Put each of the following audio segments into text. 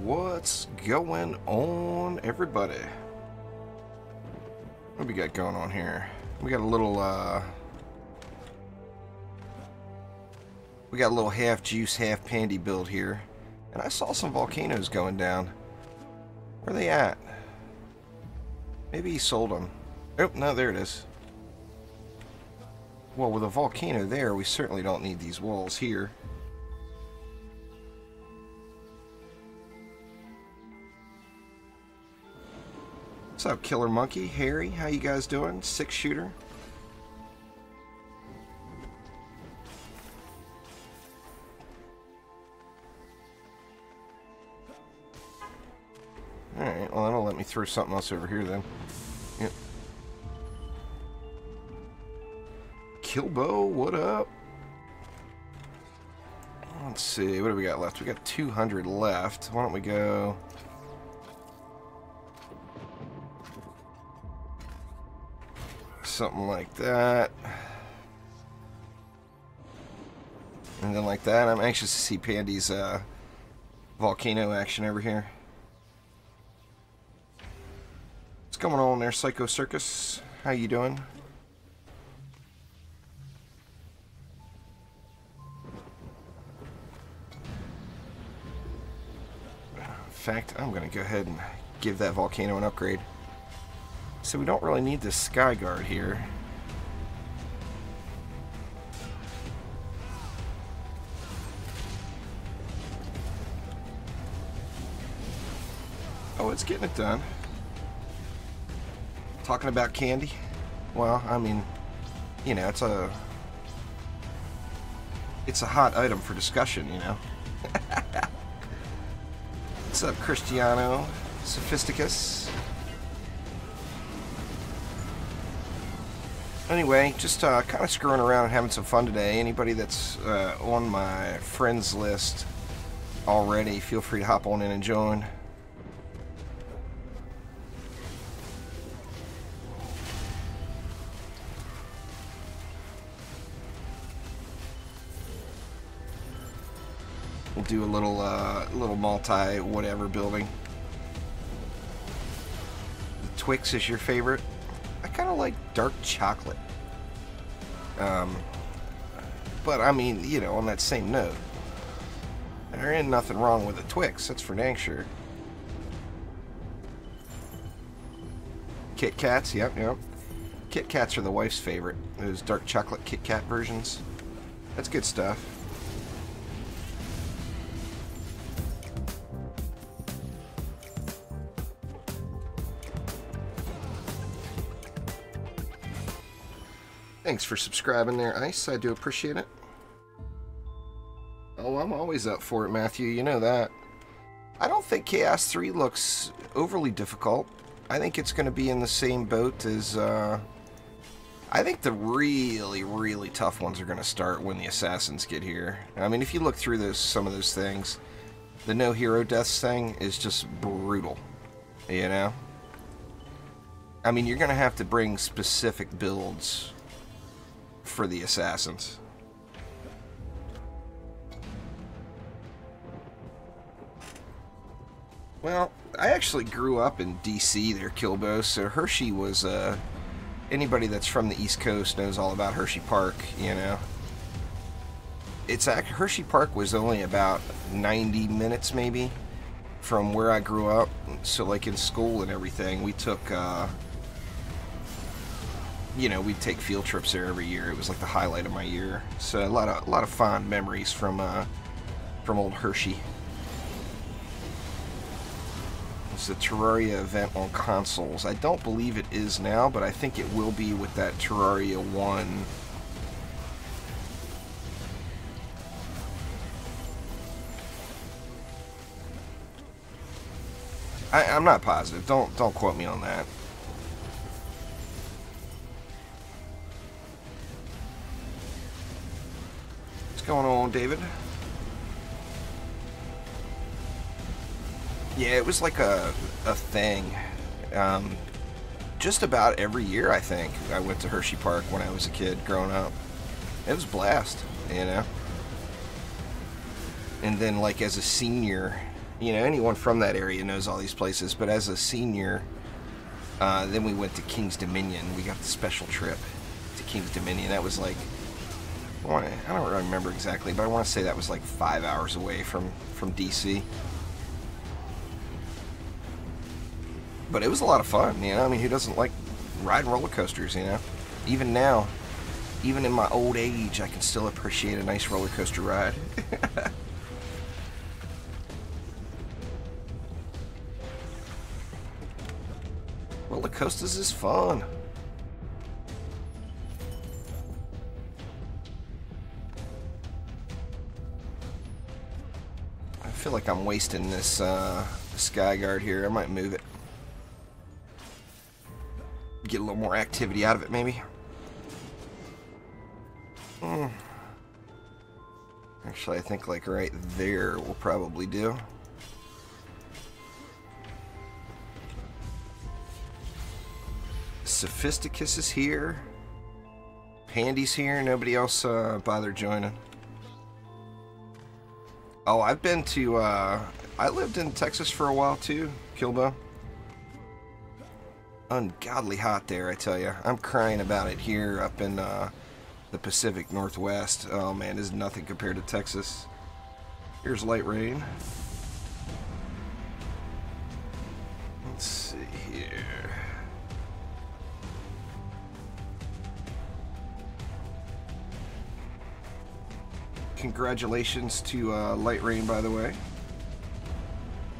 What's going on, everybody? What do we got going on here? We got a little half juice, half pandy build here. And I saw some volcanoes going down. Where are they at? Maybe he sold them. Oh, no, there it is. Well, with a volcano there, we certainly don't need these walls here. What's up, Killer Monkey? Harry, how you guys doing? 6-shooter. Alright, well, that'll let me throw something else over here then. Yep. Kilbo, what up? Let's see, what do we got left? We got 200 left. Why don't we go... something like that. And then like that. I'm anxious to see Pandy's volcano action over here. What's going on there, Psycho Circus? How you doing? In fact, I'm going to go ahead and give that volcano an upgrade. So we don't really need this sky guard here. Oh, it's getting it done. Talking about candy? Well, I mean, you know, it's a hot item for discussion, you know. What's up, Cristiano Sophisticus? Anyway, just kind of screwing around and having some fun today. Anybody that's on my friends list already, feel free to hop on in and join. We'll do a little multi-whatever building. The Twix is your favorite? I kind of like dark chocolate. But I mean, you know, on that same note, there ain't nothing wrong with a Twix, that's for dang sure. Kit Kats, yep. Kit Kats are the wife's favorite. Those dark chocolate Kit Kat versions. That's good stuff. Thanks for subscribing there, Ice. I do appreciate it. Oh, I'm always up for it, Matthew. You know that. I don't think Chaos 3 looks overly difficult. I think it's going to be in the same boat as... I think the really, really tough ones are going to start when the Assassins get here. I mean, if you look through some of those things, the no hero deaths thing is just brutal. You know? I mean, you're going to have to bring specific builds for the Assassins. Well, I actually grew up in DC there, Kilbo, so Hershey was, anybody that's from the East Coast knows all about Hershey Park, you know. Hershey Park was only about 90 minutes, maybe, from where I grew up, so like in school and everything, we took, you know, we'd take field trips there every year. It was like the highlight of my year. So a lot of fond memories from old Hershey. It's the Terraria event on consoles. I don't believe it is now, but I think it will be with that Terraria 1. I'm not positive. Don't quote me on that. Going on, David? Yeah, it was like a thing. Just about every year, I think, I went to Hershey Park when I was a kid growing up. It was a blast, you know. And then, like, as a senior, you know, anyone from that area knows all these places. But as a senior, then we went to King's Dominion. We got the special trip to King's Dominion. That was like, I don't remember exactly, but I want to say that was like 5 hours away from DC. But it was a lot of fun, you know. I mean, who doesn't like riding roller coasters, you know? Even now, even in my old age, I can still appreciate a nice roller coaster ride. Roller coasters is fun. I feel like I'm wasting this sky guard here. I might move it. Get a little more activity out of it, maybe. Actually, I think like right there will probably do. Sophisticus is here. Pandy's here. Nobody else bothered joining. Oh, I've been to, I lived in Texas for a while too, Kilbo. Ungodly hot there, I tell you. I'm crying about it here up in the Pacific Northwest. Oh man, this is nothing compared to Texas. Here's light rain. Let's see here. Congratulations to Light Rain, by the way.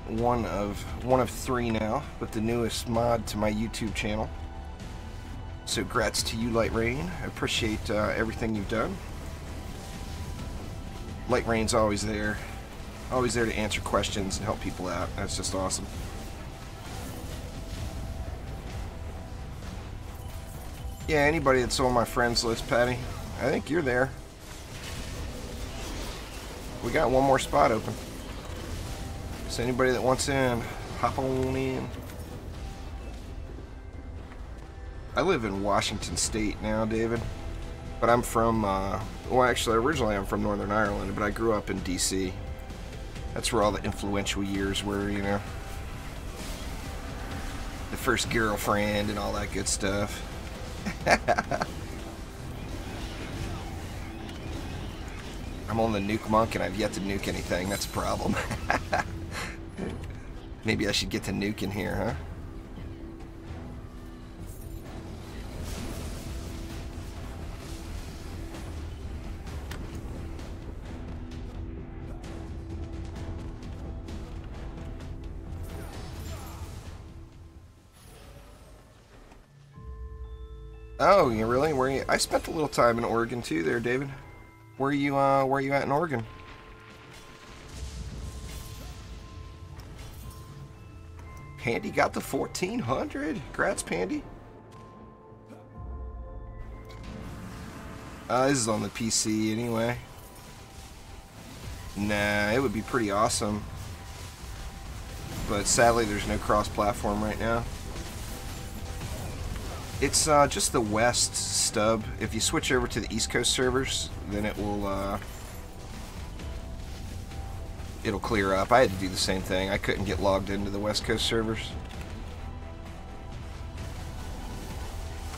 One of 3 now, but the newest mod to my YouTube channel. So grats to you, Light Rain. I appreciate everything you've done. Light Rain's always there to answer questions and help people out. That's just awesome. Yeah, anybody that's on my friends list, Patty, I think you're there. We got one more spot open. So anybody that wants in, hop on in. I live in Washington State now, David. But I'm from, well actually originally I'm from Northern Ireland, but I grew up in DC. That's where all the influential years were, you know. The first girlfriend and all that good stuff. I'm on the nuke monk and I've yet to nuke anything. That's a problem. Maybe I should get to nuke in here, huh? Oh, you really? Where you? I spent a little time in Oregon too, there, David. Where you at in Oregon? Pandy got the 1400. Congrats, Pandy. This is on the PC anyway. Nah, it would be pretty awesome. But sadly, there's no cross-platform right now. It's just the West stub. If you switch over to the East Coast servers, then it will it'll clear up. I had to do the same thing. I couldn't get logged into the West Coast servers.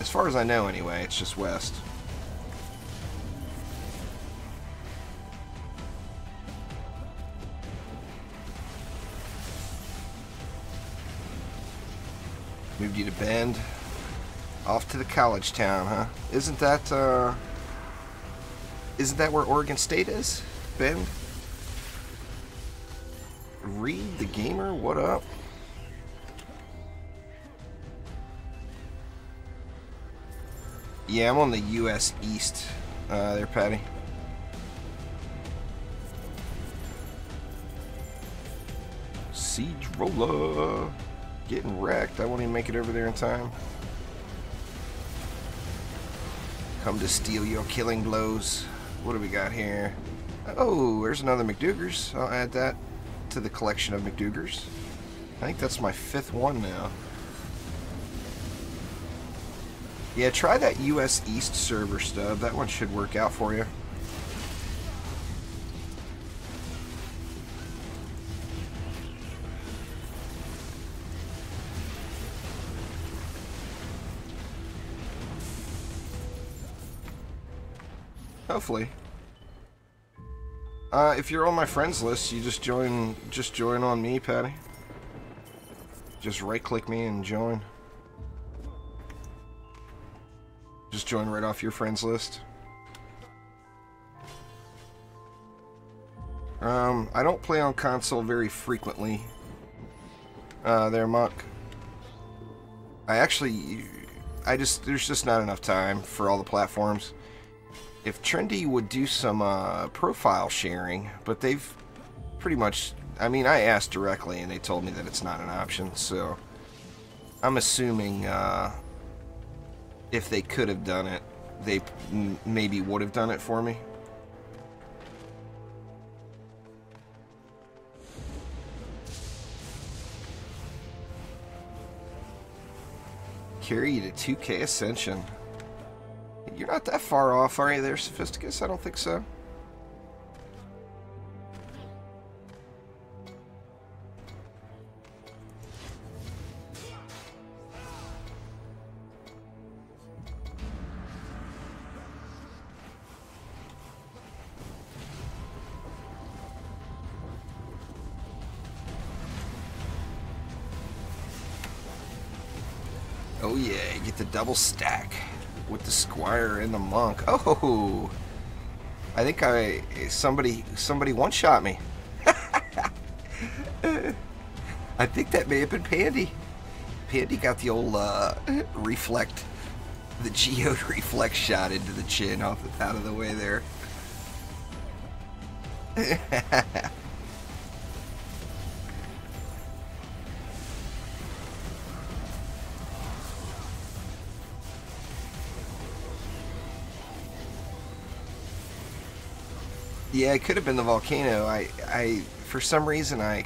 As far as I know, anyway, it's just West. Moved you to Bend. Off to the college town, huh? Isn't that where Oregon State is? Bend? Reed the Gamer, what up? Yeah, I'm on the US East there, Patty. Siege Roller. Getting wrecked. I won't even make it over there in time. Come to steal your killing blows. What do we got here? Oh, there's another McDougars. I'll add that to the collection of McDougars. I think that's my 5th one now. Yeah, try that US East server stub. That one should work out for you. Hopefully. If you're on my friends list, you just join on me, Patty. Just right-click me and join. Just join right off your friends list. I don't play on console very frequently. There, Muck. There's just not enough time for all the platforms. If Trendy would do some profile sharing, but they've pretty much, I mean, I asked directly and they told me that it's not an option, so I'm assuming if they could have done it, they maybe would have done it for me. Carry you to 2K Ascension. You're not that far off, are you there, Sophisticus? I don't think so. Oh yeah, you get the double stack with the Squire and the Monk. Oh, I think somebody one-shot me. I think that may have been Pandy. Pandy got the old reflect, the geode reflex shot into the chin out of the way there. Yeah, it could have been the volcano. I for some reason, I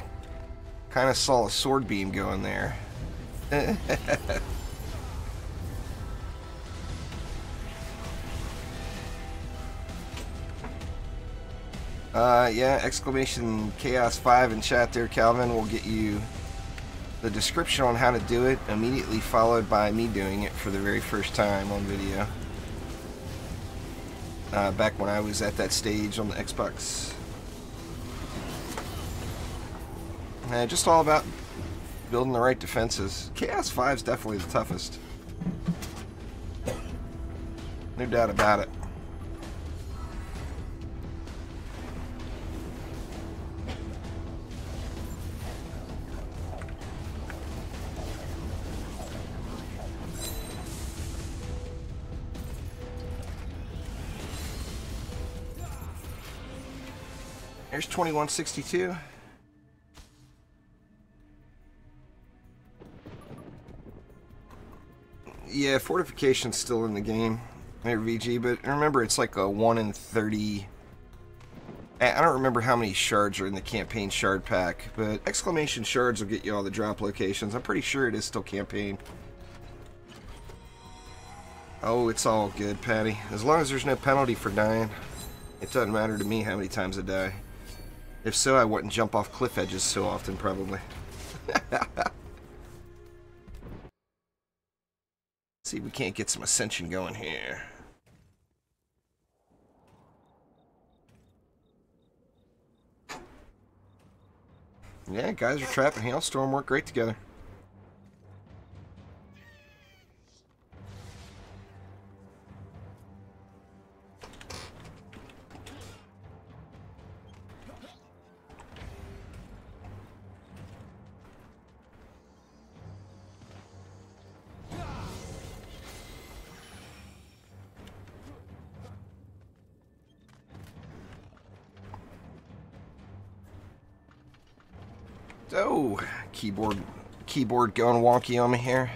kind of saw a sword beam going there. Yeah, exclamation Chaos 5 in chat there, Calvin, will get you the description on how to do it, immediately followed by me doing it for the very first time on video. Back when I was at that stage on the Xbox. Just all about building the right defenses. Chaos 5 is definitely the toughest. No doubt about it. There's 2162. Yeah, fortification's still in the game, there, VG, but remember it's like a 1 in 30. I don't remember how many shards are in the campaign shard pack, but exclamation shards will get you all the drop locations. I'm pretty sure it is still campaign. Oh, it's all good, Patty. As long as there's no penalty for dying, it doesn't matter to me how many times I die. If so, I wouldn't jump off cliff edges so often, probably. See if we can't get some Ascension going here. Yeah, Geyser Trap and Hailstorm work great together. Oh, keyboard going wonky on me here.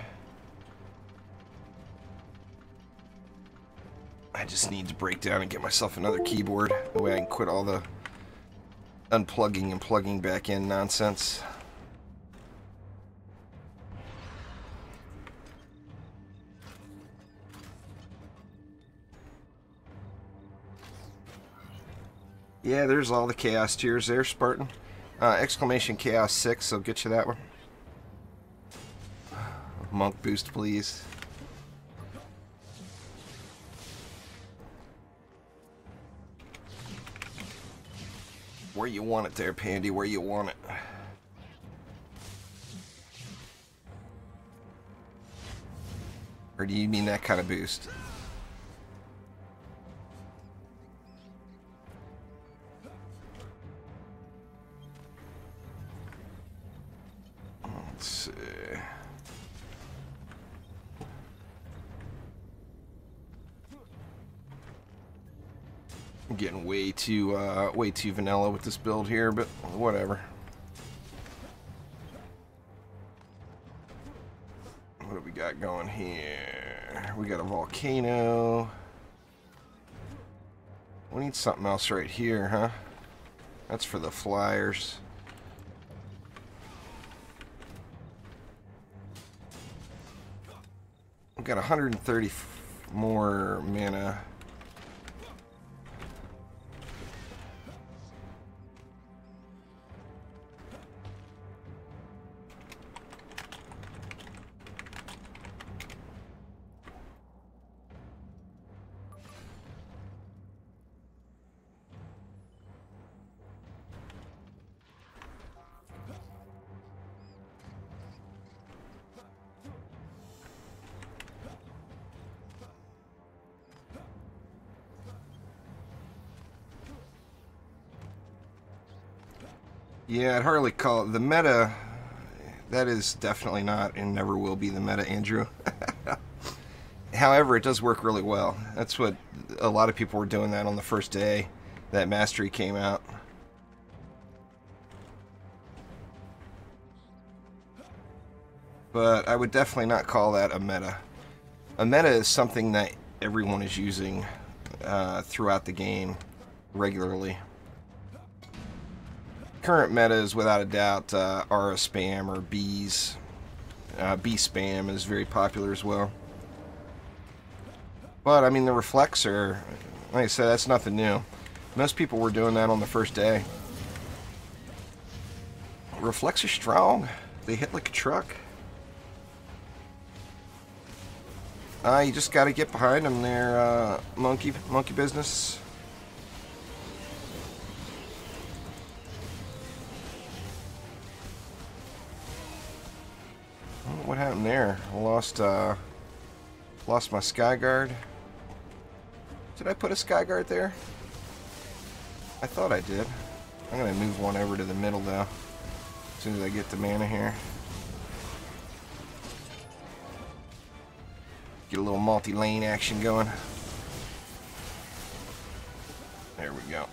I just need to break down and get myself another keyboard. That way I can quit all the unplugging and plugging back in nonsense. Yeah, there's all the chaos tiers there, Spartan. Exclamation Chaos 6, so get you that one. Monk boost, please. Where you want it there, Pandy, where you want it. Or do you mean that kind of boost? Let's see. I'm getting way too vanilla with this build here, but whatever. What do we got going here? We got a volcano. We need something else right here, huh? That's for the flyers. We've got 130 more mana. Yeah, I'd hardly call it the meta. That is definitely not and never will be the meta, Andrew. However, it does work really well. That's what a lot of people were doing that on the first day that Mastery came out. But I would definitely not call that a meta. A meta is something that everyone is using throughout the game regularly. Current metas, without a doubt, are a spam or bees. Bee spam is very popular as well. But, I mean, the reflects are, like I said, that's nothing new. Most people were doing that on the first day. Reflects are strong. They hit like a truck. You just got to get behind them there, monkey business. What happened there? I lost my sky guard. Did I put a sky guard there? I thought I did. I'm gonna move one over to the middle though, as soon as I get the mana here. Get a little multi-lane action going. There we go.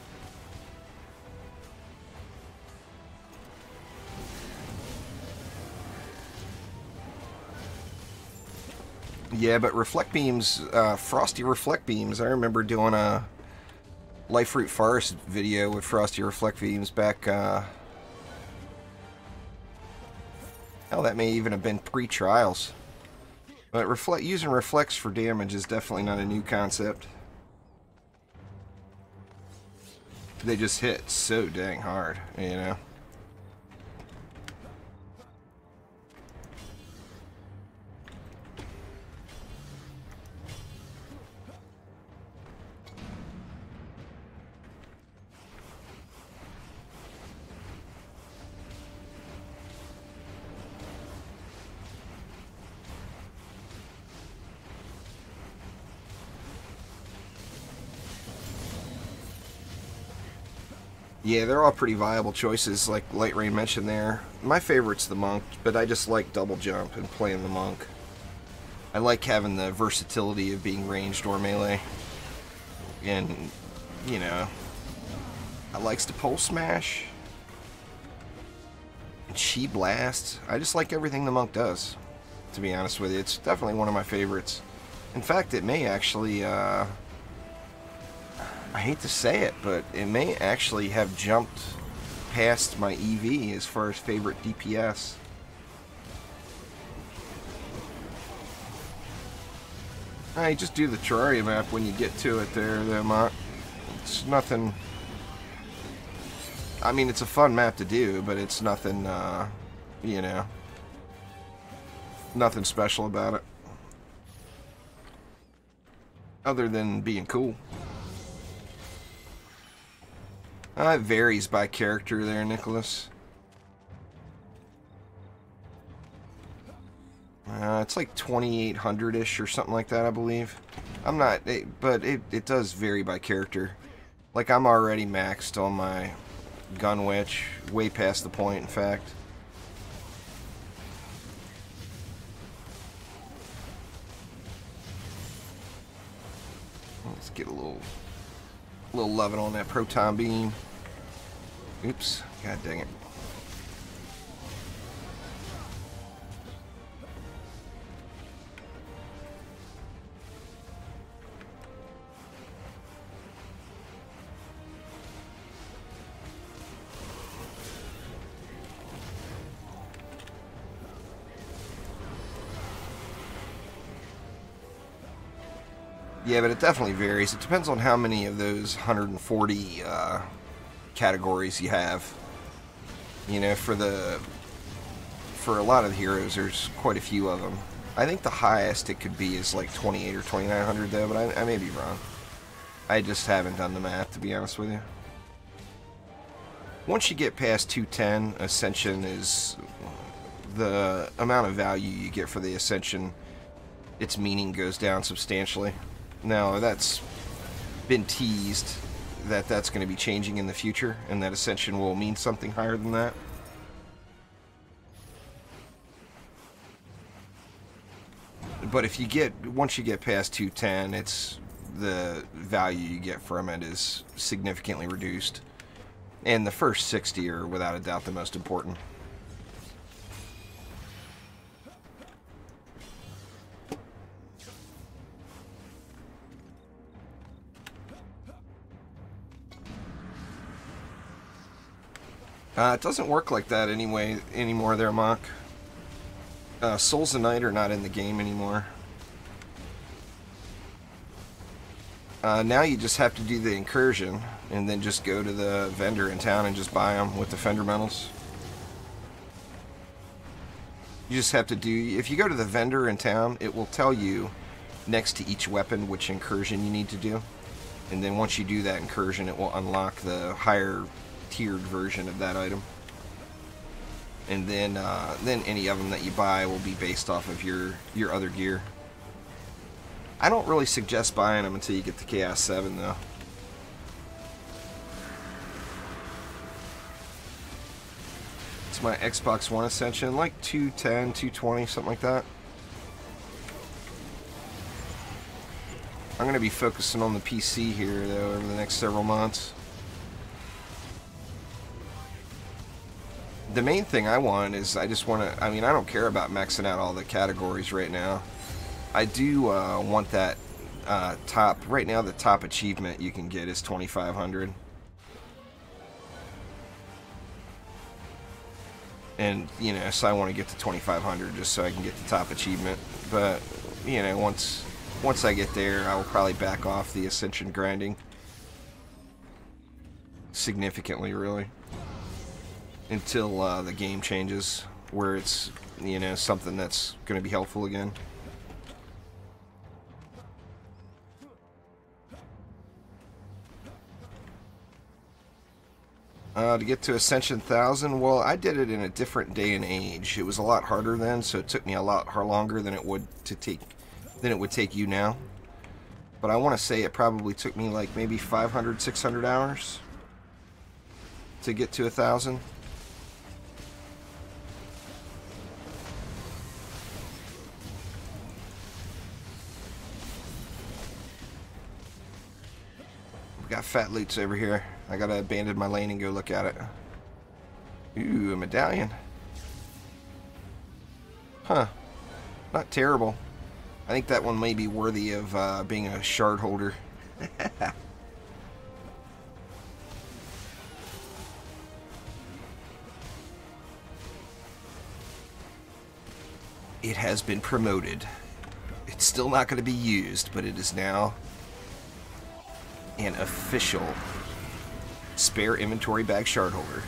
Yeah, but reflect beams, frosty reflect beams. I remember doing a Life Root Forest video with frosty reflect beams back. Hell, that may even have been pre-trials. But using reflects for damage is definitely not a new concept. They just hit so dang hard, you know. Yeah, they're all pretty viable choices, like Light Rain mentioned there. My favorite's the Monk, but I just like double jump and playing the Monk. I like having the versatility of being ranged or melee. And, you know, I likes to pole smash. And Chi Blast. I just like everything the Monk does, to be honest with you. It's definitely one of my favorites. In fact, it may actually, I hate to say it, but it may actually have jumped past my EV as far as favorite DPS. I just do the Terraria map when you get to it there, Mont. It's nothing... I mean, it's a fun map to do, but it's nothing, you know, nothing special about it. Other than being cool. It varies by character there, Nicholas. It's like 2,800-ish or something like that, I believe. I'm not, but it does vary by character. Like, I'm already maxed on my gun witch, way past the point, in fact. Let's get a little loving on that proton beam. Oops, god dang it. Yeah, but it definitely varies. It depends on how many of those 140 categories you have. You know, for a lot of the heroes, there's quite a few of them. I think the highest it could be is like 28 or 2,900 though, but I may be wrong. I just haven't done the math, to be honest with you. Once you get past 210, Ascension is the amount of value you get for the Ascension. Its meaning goes down substantially. Now, that's been teased that that's going to be changing in the future, and that Ascension will mean something higher than that. But if you once you get past 210, it's the value you get from it is significantly reduced. And the first 60 are without a doubt the most important. It doesn't work like that anymore there, Mock. Souls of Night are not in the game anymore. Now you just have to do the incursion, and then just go to the vendor in town and just buy them with the Fender medals. You just have to do, if you go to the vendor in town, it will tell you next to each weapon which incursion you need to do. And then once you do that incursion, it will unlock the higher tiered version of that item. And then any of them that you buy will be based off of your other gear. I don't really suggest buying them until you get to Chaos 7 though. It's my Xbox One Ascension, like 210, 220, something like that. I'm going to be focusing on the PC here though over the next several months. The main thing I want is I just want to, I mean, I don't care about maxing out all the categories right now. I do want that top, right now the top achievement you can get is 2,500. And, you know, so I want to get to 2,500 just so I can get the top achievement. But, you know, once I get there, I will probably back off the Ascension grinding. Significantly, really. Until the game changes, where it's, you know, something that's going to be helpful again. To get to Ascension 1000, well, I did it in a different day and age. It was a lot harder then, so it took me a lot longer than it would take you now. But I want to say it probably took me like maybe 500, 600 hours to get to 1,000. Got fat loots over here. I gotta abandon my lane and go look at it. Ooh, a medallion. Huh. Not terrible. I think that one may be worthy of being a shard holder. It has been promoted. It's still not going to be used, but it is now an official spare inventory bag shard holder.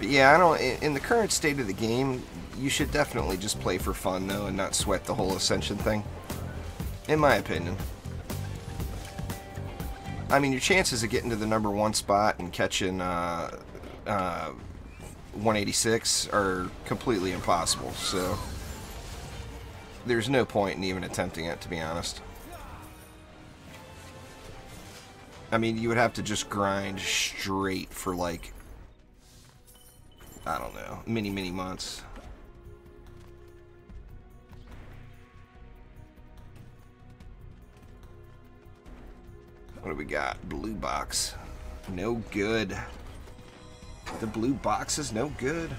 But yeah, I don't. In the current state of the game, you should definitely just play for fun though, and not sweat the whole Ascension thing. In my opinion. I mean, your chances of getting to the #1 spot and catching 186 are completely impossible. So there's no point in even attempting it, to be honest. I mean, you would have to just grind straight for like, I don't know, many months. What do we got? Blue box. No good. The blue box is no good.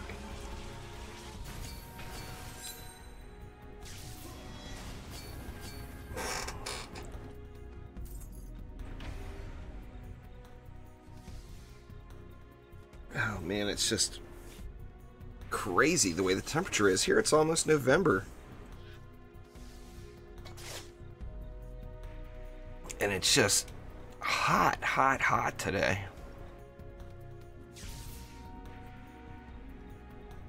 Oh man, it's just crazy the way the temperature is here. It's almost November. And it's just hot, hot, hot today.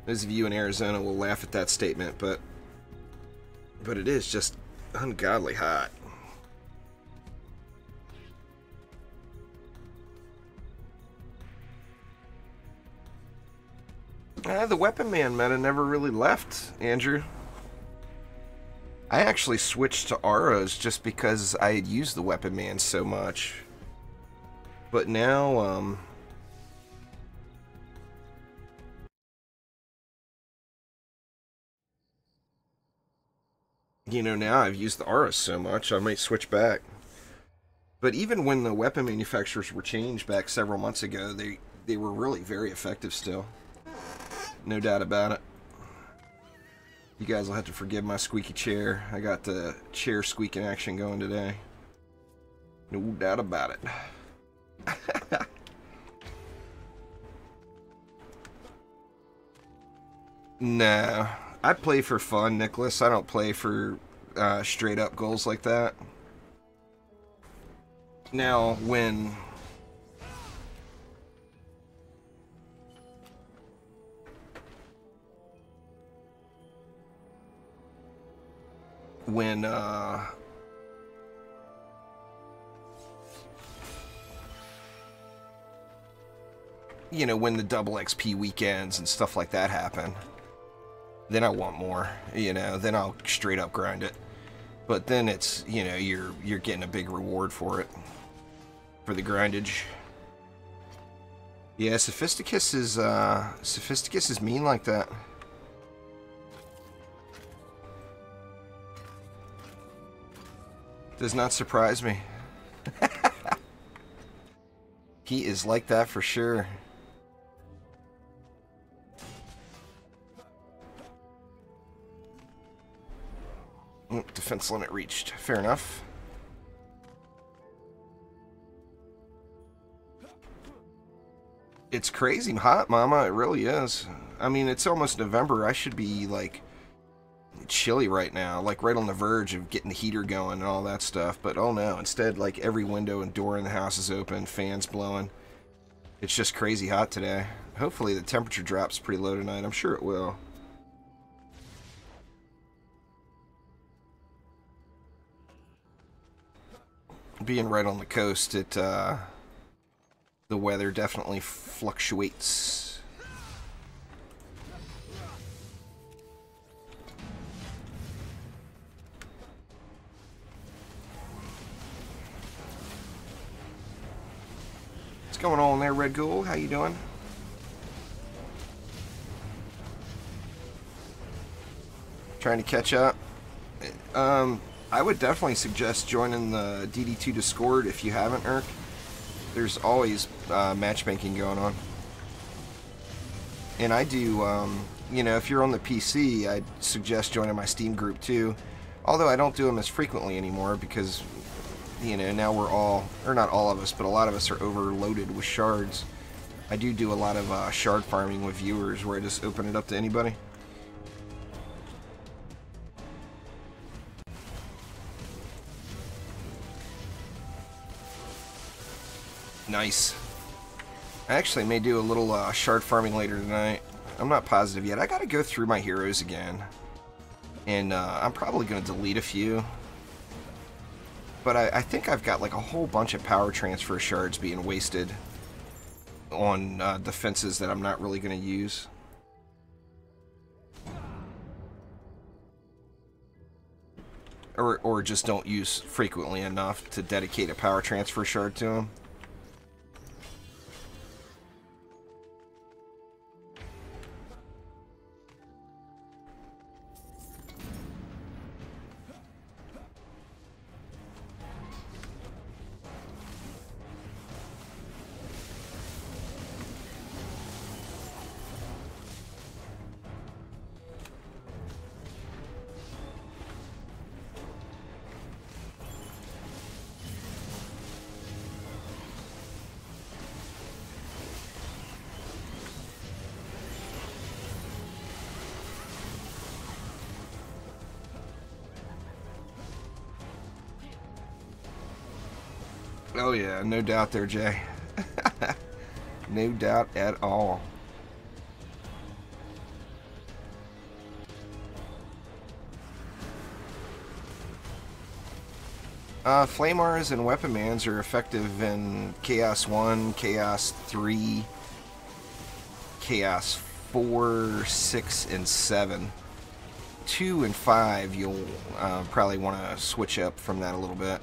Those of you in Arizona will laugh at that statement, but it is just ungodly hot. The Weapon Man meta never really left, Andrew. I actually switched to Auras just because I had used the Weapon Man so much. But now, you know, now I've used the Auras so much, I might switch back. But even when the weapon manufacturers were changed back several months ago, they were really very effective still. No doubt about it. You guys will have to forgive my squeaky chair. I got the chair squeaking action going today. No doubt about it. No, I play for fun, Nicholas. I don't play for straight up goals like that. Now, when you know, when the double XP weekends and stuff like that happen, then I want more, you know, then I'll straight up grind it. But then it's, you know, you're getting a big reward for it, for the grindage. Yeah, Sophisticus is mean like that. Does not surprise me. He is like that for sure. Defense limit reached. Fair enough. It's crazy hot, Mama. It really is. I mean, it's almost November. I should be, like, chilly right now. Like, right on the verge of getting the heater going and all that stuff. But, oh no. Instead, like, every window and door in the house is open. Fans blowing. It's just crazy hot today. Hopefully the temperature drops pretty low tonight. I'm sure it will. Being right on the coast, the weather definitely fluctuates. What's going on there, Red Ghoul? How you doing? Trying to catch up? I would definitely suggest joining the DD2 Discord if you haven't, Irk. There's always matchmaking going on. And I do, you know, if you're on the PC, I'd suggest joining my Steam group too. Although I don't do them as frequently anymore because, you know, now we're all, or not all of us, but a lot of us are overloaded with shards. I do a lot of shard farming with viewers where I just open it up to anybody. Nice. I actually may do a little shard farming later tonight. I'm not positive yet. I gotta go through my heroes again. And I'm probably gonna delete a few. But I think I've got like a whole bunch of power transfer shards being wasted on defenses that I'm not really gonna use. Or just don't use frequently enough to dedicate a power transfer shard to them. Oh yeah, no doubt there, Jay. No doubt at all. Flame Auras and Weapon Mans are effective in Chaos 1, Chaos 3, Chaos 4, 6, and 7. 2 and 5 you'll probably want to switch up from that a little bit.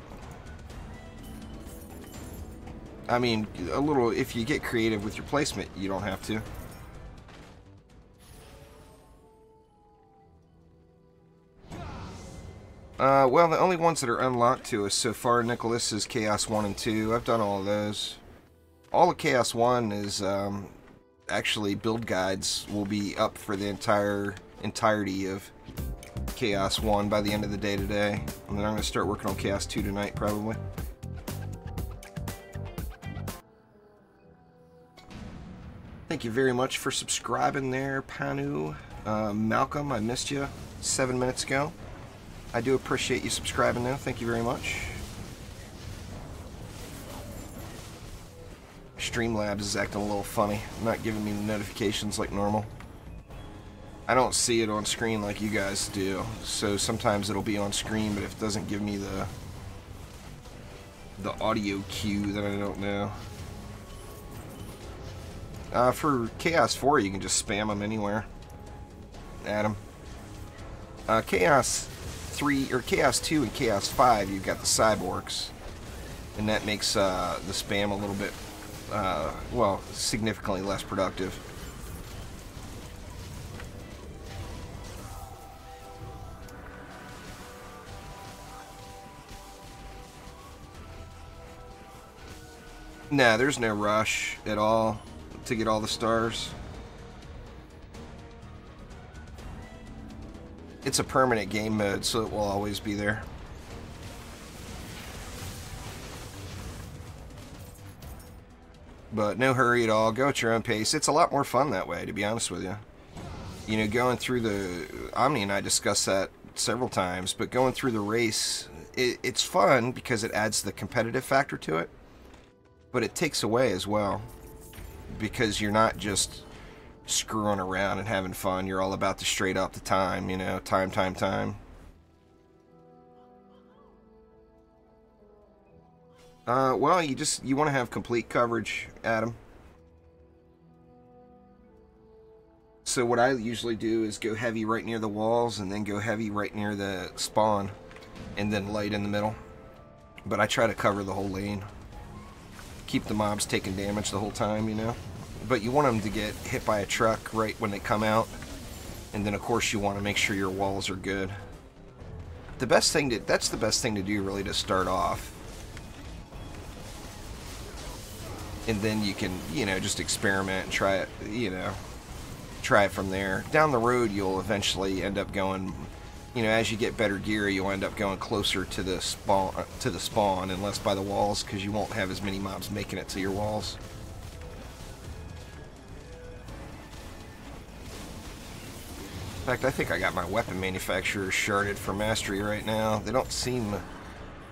I mean, a little, if you get creative with your placement, you don't have to. Well, the only ones that are unlocked to us so far, Nicholas, is Chaos 1 and 2. I've done all of those. All of Chaos 1 is, actually, build guides will be up for the entirety of Chaos 1 by the end of the day today. And then I'm going to start working on Chaos 2 tonight, probably. Thank you very much for subscribing there, Panu. Malcolm, I missed you 7 minutes ago. I do appreciate you subscribing now. Thank you very much. Streamlabs is acting a little funny. Not giving me the notifications like normal. I don't see it on screen like you guys do. So sometimes it'll be on screen, but if it doesn't give me the audio cue, then I don't know. For Chaos 4, you can just spam them anywhere. Add them. Chaos 3 or Chaos 2 and Chaos 5, you've got the cyborgs, and that makes the spam a little bit, well, significantly less productive. Nah, there's no rush at all to get all the stars. It's a permanent game mode, so it will always be there. But no hurry at all. Go at your own pace. It's a lot more fun that way, to be honest with you. You know, going through the... Omni and I discussed that several times, but going through the race, it's fun because it adds the competitive factor to it, but it takes away as well. Because you're not just screwing around and having fun. You're all about to straight up the time, you know, time. Well, you want to have complete coverage, Adam. So what I usually do is go heavy right near the walls and then go heavy right near the spawn and then light in the middle. But I try to cover the whole lane. Keep the mobs taking damage the whole time, you know. But you want them to get hit by a truck right when they come out. And then, of course, you want to make sure your walls are good. That's the best thing to do, really, to start off. And then you can, you know, just experiment and try it, you know, try it from there. Down the road, you'll eventually end up going, you know, as you get better gear, you'll end up going closer to the spawn and less by the walls, because you won't have as many mobs making it to your walls. In fact, I think I got my weapon manufacturers sharded for mastery right now. They don't seem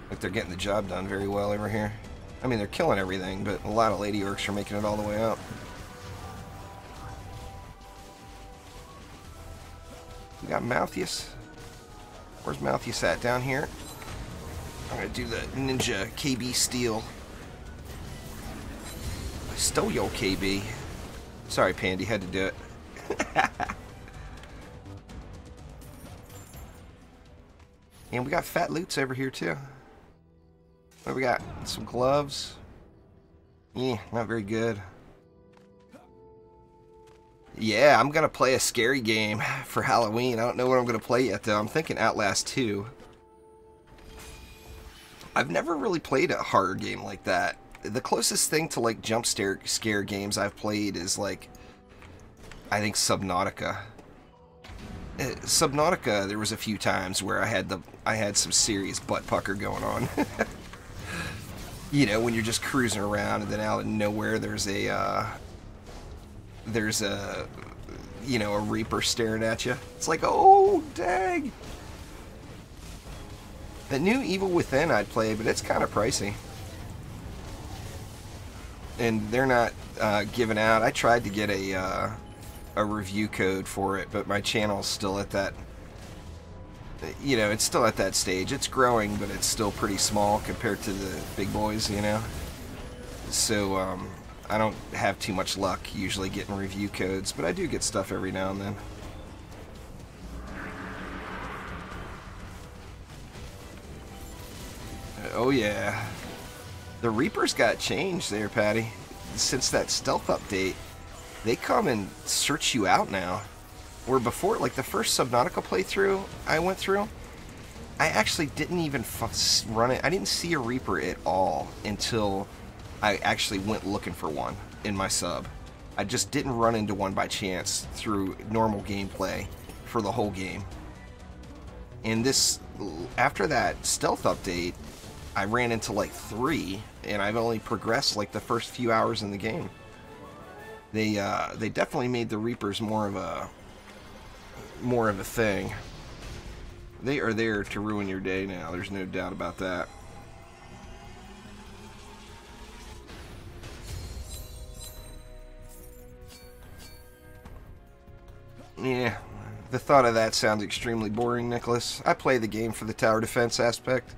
like they're getting the job done very well over here. I mean, they're killing everything, but a lot of Lady Orcs are making it all the way up. We got Malthus. Where's Malthus at? Down here. I'm gonna do the ninja KB steal. I stole your KB. Sorry, Pandy, had to do it. And we got fat loots over here too. What do we got? Some gloves. Yeah, not very good. Yeah, I'm gonna play a scary game for Halloween. I don't know what I'm gonna play yet though. I'm thinking Outlast 2. I've never really played a horror game like that. The closest thing to like jump scare games I've played is like, I think Subnautica. Subnautica, there was a few times where I had some serious butt pucker going on. You know, when you're just cruising around and then out of nowhere there's a you know, a Reaper staring at you. It's like, oh dang. The new Evil Within I'd play, but it's kind of pricey. And they're not giving out. I tried to get a review code for it, but my channel's still at that, you know, it's still at that stage. It's growing, but it's still pretty small compared to the big boys, you know. So I don't have too much luck usually getting review codes, but I do get stuff every now and then. Oh yeah, the Reapers got changed there, Patty. Since that stealth update, they come and search you out now. Where before, like the first Subnautica playthrough I went through, I actually didn't even run it. I didn't see a Reaper at all until I actually went looking for one in my sub. I just didn't run into one by chance through normal gameplay for the whole game. And this, after that stealth update, I ran into like 3, and I've only progressed like the first few hours in the game. They definitely made the Reapers more of a thing. They are there to ruin your day now. There's no doubt about that. Yeah, the thought of that sounds extremely boring, Nicholas. I play the game for the tower defense aspect.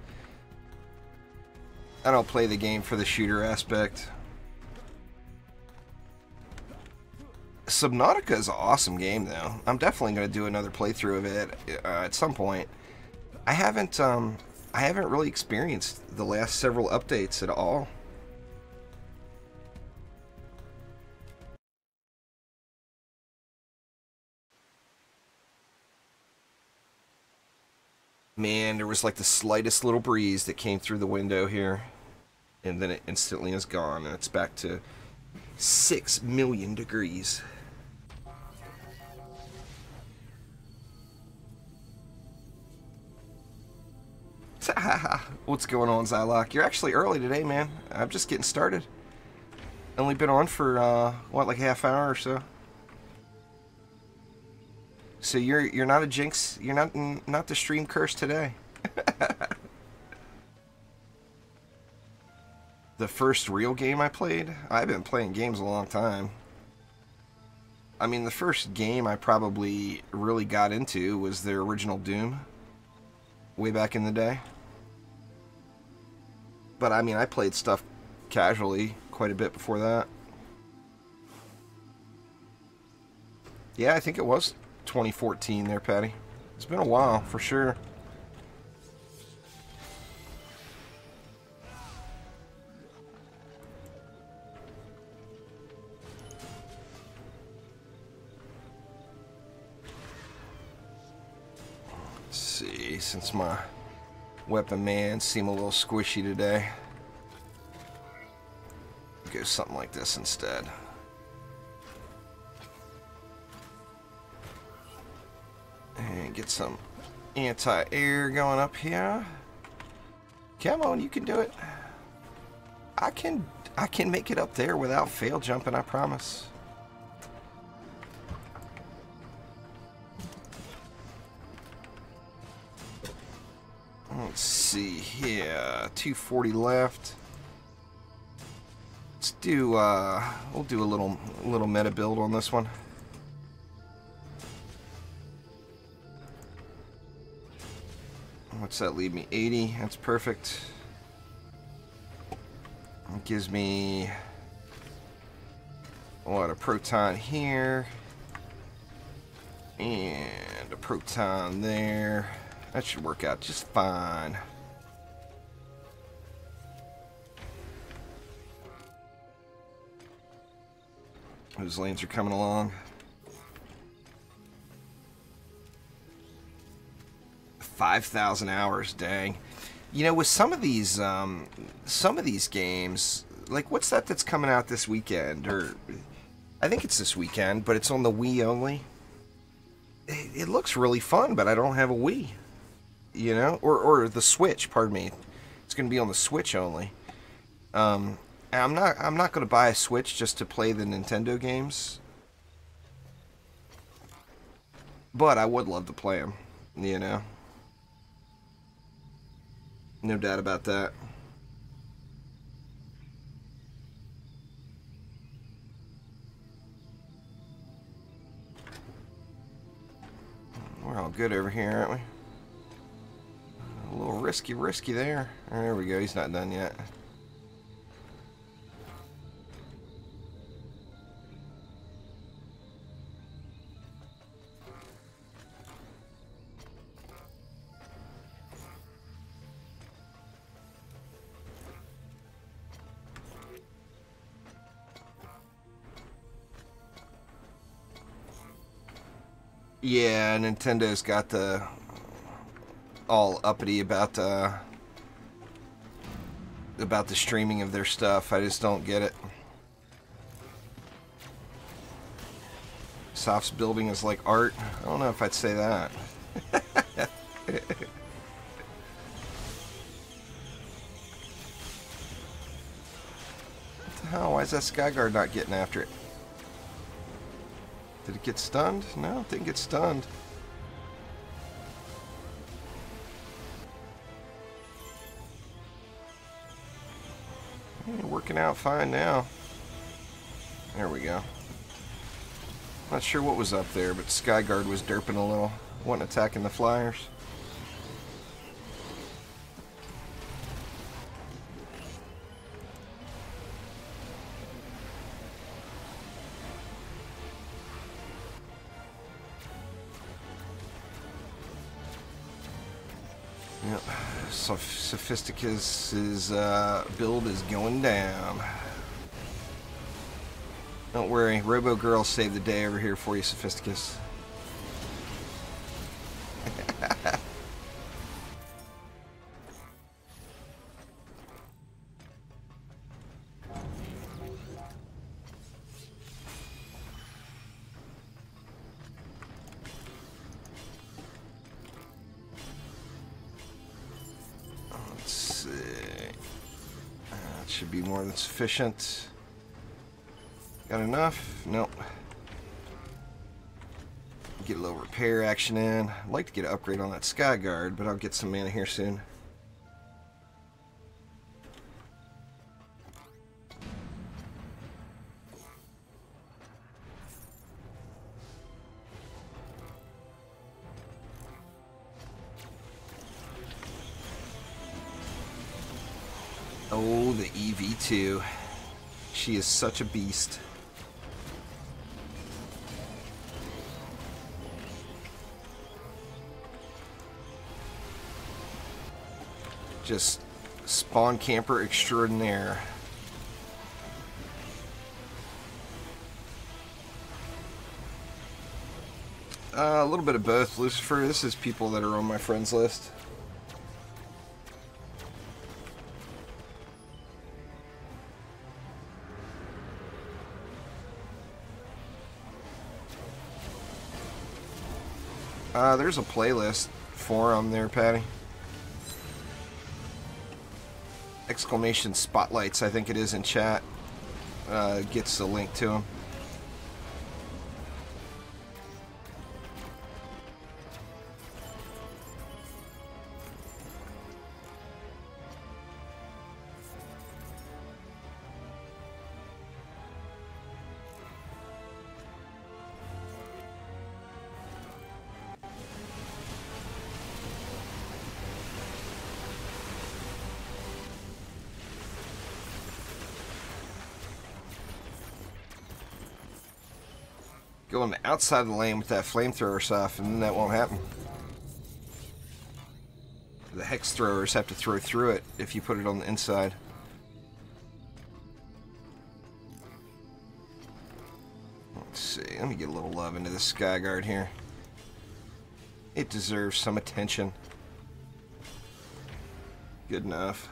I don't play the game for the shooter aspect. Subnautica is an awesome game, though. I'm definitely going to do another playthrough of it at some point. I haven't really experienced the last several updates at all. Man, there was like the slightest little breeze that came through the window here, and then it instantly is gone, and it's back to 6 million degrees. What's going on, Zylok? You're actually early today, man. I'm just getting started. Only been on for what, like half hour or so. So you're not a jinx. You're not the stream curse today. The first real game I played. I've been playing games a long time. I mean, the first game I probably really got into was the original Doom, way back in the day. But I mean, I played stuff casually quite a bit before that. Yeah, I think it was 2014 there, Patty. It's been a while, for sure. Let's see, since my weapon man seem a little squishy today, go something like this instead. And get some anti-air going up here. Come on, you can do it. I can make it up there without fail jumping, I promise. Let's see here. 240 left. do we'll do a little meta build on this one. What's that leave me? 80. That's perfect. It gives me what, a proton here and a proton there. That should work out just fine. Those lanes are coming along. 5,000 hours, dang. You know, with some of these games, like what's that's coming out this weekend? Or I think it's this weekend, but it's on the Wii only. It looks really fun, but I don't have a Wii. You know, or the Switch. Pardon me. It's going to be on the Switch only. I'm not going to buy a Switch just to play the Nintendo games, but I would love to play them. You know, no doubt about that. We're all good over here, aren't we? A little risky there. There we go. He's not done yet. Yeah, Nintendo's got the all uppity about the streaming of their stuff. I just don't get it. Soft's building is like art. I don't know if I'd say that. What the hell? Why is that Skyguard not getting after it? Did it get stunned? No, it didn't get stunned. Working out fine now. There we go. Not sure what was up there, but Skyguard was derping a little. Wasn't attacking the flyers. Yep, Sophisticus's build is going down. Don't worry, Robo Girl saved the day over here for you, Sophisticus. Should be more than sufficient. Got enough? Nope. Get a little repair action in. I'd like to get an upgrade on that Skyguard, but I'll get some mana here soon. Oh, the EV2. She is such a beast. Just spawn camper extraordinaire. A little bit of both, Lucifer. This is people that are on my friends list. There's a playlist for them there, Patty. Exclamation Spotlights, I think it is in chat. Gets the link to them. Go on the outside of the lane with that flamethrower stuff, and then that won't happen. The hex throwers have to throw through it if you put it on the inside. Let's see. Let me get a little love into this Skyguard here. It deserves some attention. Good enough.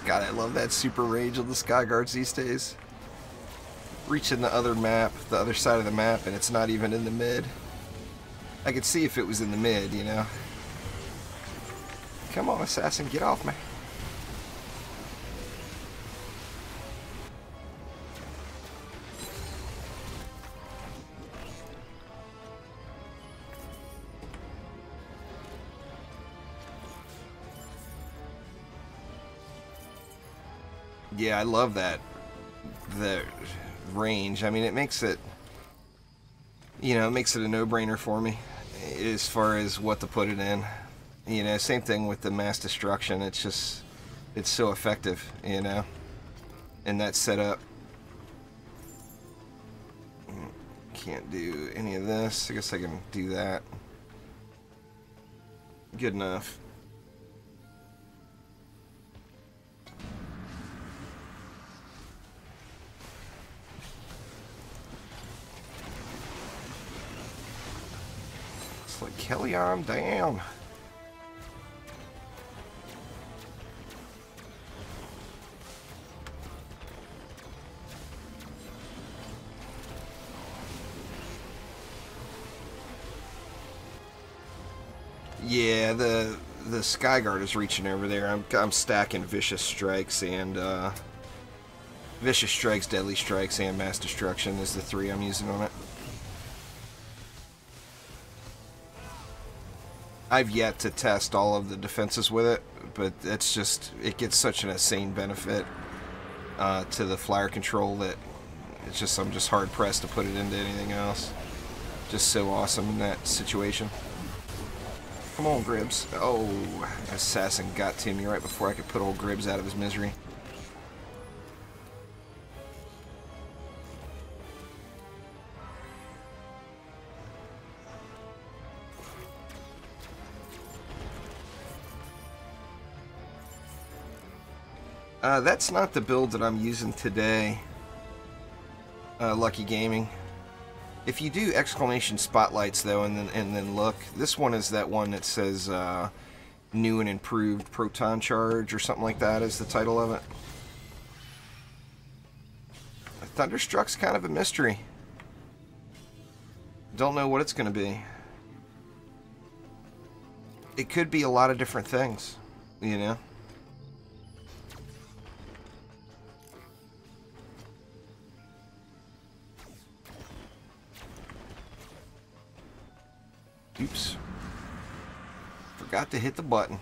God, I love that super rage of the Skyguards these days. Reaching the other map, the other side of the map, and it's not even in the mid. I could see if it was in the mid, you know. Come on, assassin, get off me. Yeah, I love that. The range. I mean, it makes it, you know, it makes it a no-brainer for me as far as what to put it in. You know, same thing with the mass destruction. It's just, it's so effective, you know, in that setup. Can't do any of this. I guess I can do that. Good enough. Like, Kelly, I'm down. Yeah, the Skyguard is reaching over there. I'm stacking Vicious Strikes and Vicious Strikes, Deadly Strikes, and Mass Destruction is the three I'm using on it. I've yet to test all of the defenses with it, but it's just, it gets such an insane benefit to the flyer control that it's just, I'm just hard pressed to put it into anything else. Just so awesome in that situation. Come on, Gribbs. Oh, assassin got to me right before I could put old Gribbs out of his misery. That's not the build that I'm using today, Lucky Gaming. If you do exclamation spotlights though, and then look, this one is that one that says new and improved proton charge or something like that is the title of it. Thunderstruck's kind of a mystery. Don't know what it's going to be. It could be a lot of different things, you know. Oops. Forgot to hit the button.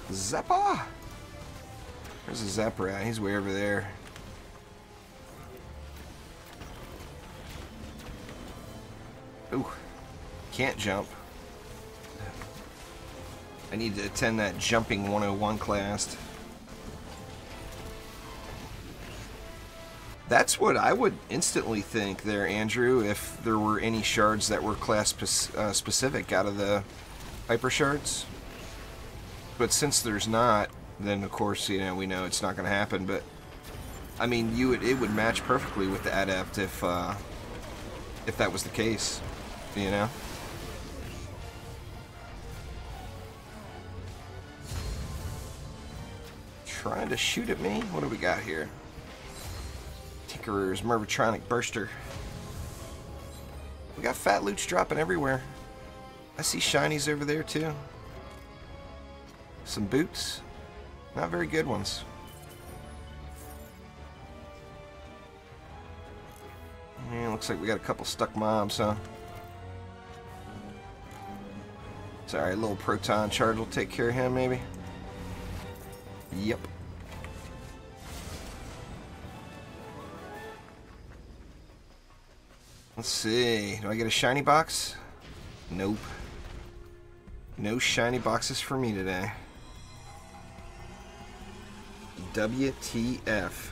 Zappa! Where's the Zapper at? He's way over there. Ooh. Can't jump. I need to attend that Jumping 101 class. That's what I would instantly think there, Andrew, if there were any shards that were class specific out of the hyper shards. But since there's not, then of course, you know, we know it's not going to happen. But I mean, it would match perfectly with the adept if that was the case, you know. Trying to shoot at me? What do we got here? Tinkerer's Mervatronic Burster. We got fat loots dropping everywhere. I see shinies over there too. Some boots. Not very good ones. Yeah, looks like we got a couple stuck mobs, huh? Sorry, a little proton charge will take care of him, maybe? Yep. Let's see. Do I get a shiny box? Nope. No shiny boxes for me today. WTF.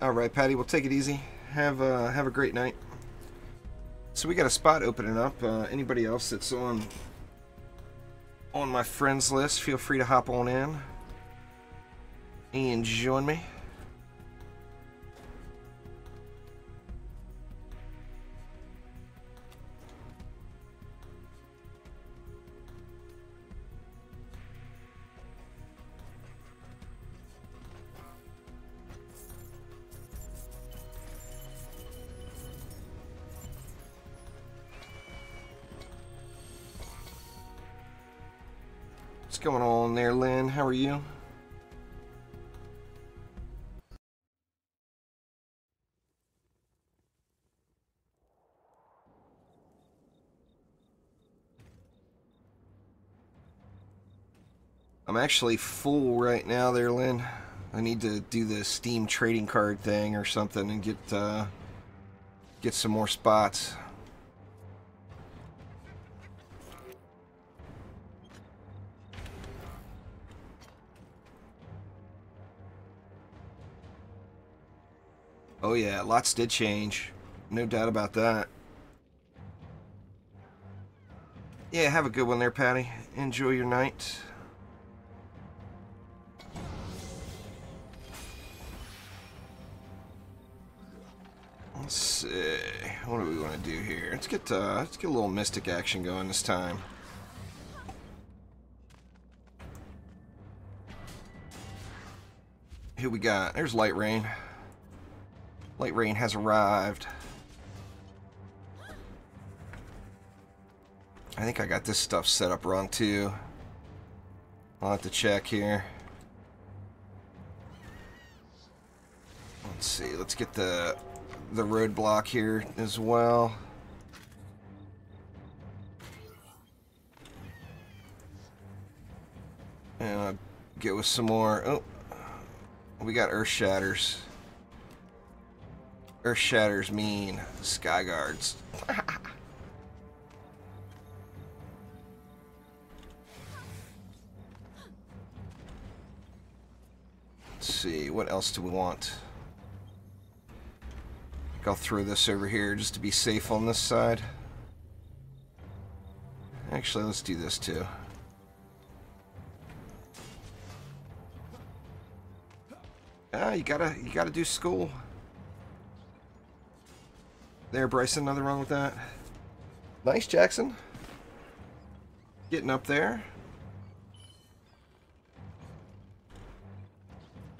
All right, Patty, we'll take it easy. Have a great night. So we got a spot opening up. Anybody else that's on my friends list, feel free to hop on in and join me. What's going on there, Lynn? How are you? I'm actually full right now there, Lynn. I need to do the Steam trading card thing or something and get some more spots. Oh yeah, lots did change. No doubt about that. Yeah, have a good one there, Patty. Enjoy your night. Let's see. What do we want to do here? Let's get a little mystic action going this time. Who we got? There's Light Rain. Light Rain has arrived. I think I got this stuff set up wrong too. I'll have to check here. Let's see. Let's get the roadblock here as well. And I'll get with some more. Oh, we got Earth Shatters. Earth Shatters mean Sky Guards. Let's see, what else do we want? I'll throw this over here just to be safe on this side. Actually, let's do this too. Ah, you gotta do school. There, Bryson, nothing wrong with that. Nice, Jackson. Getting up there.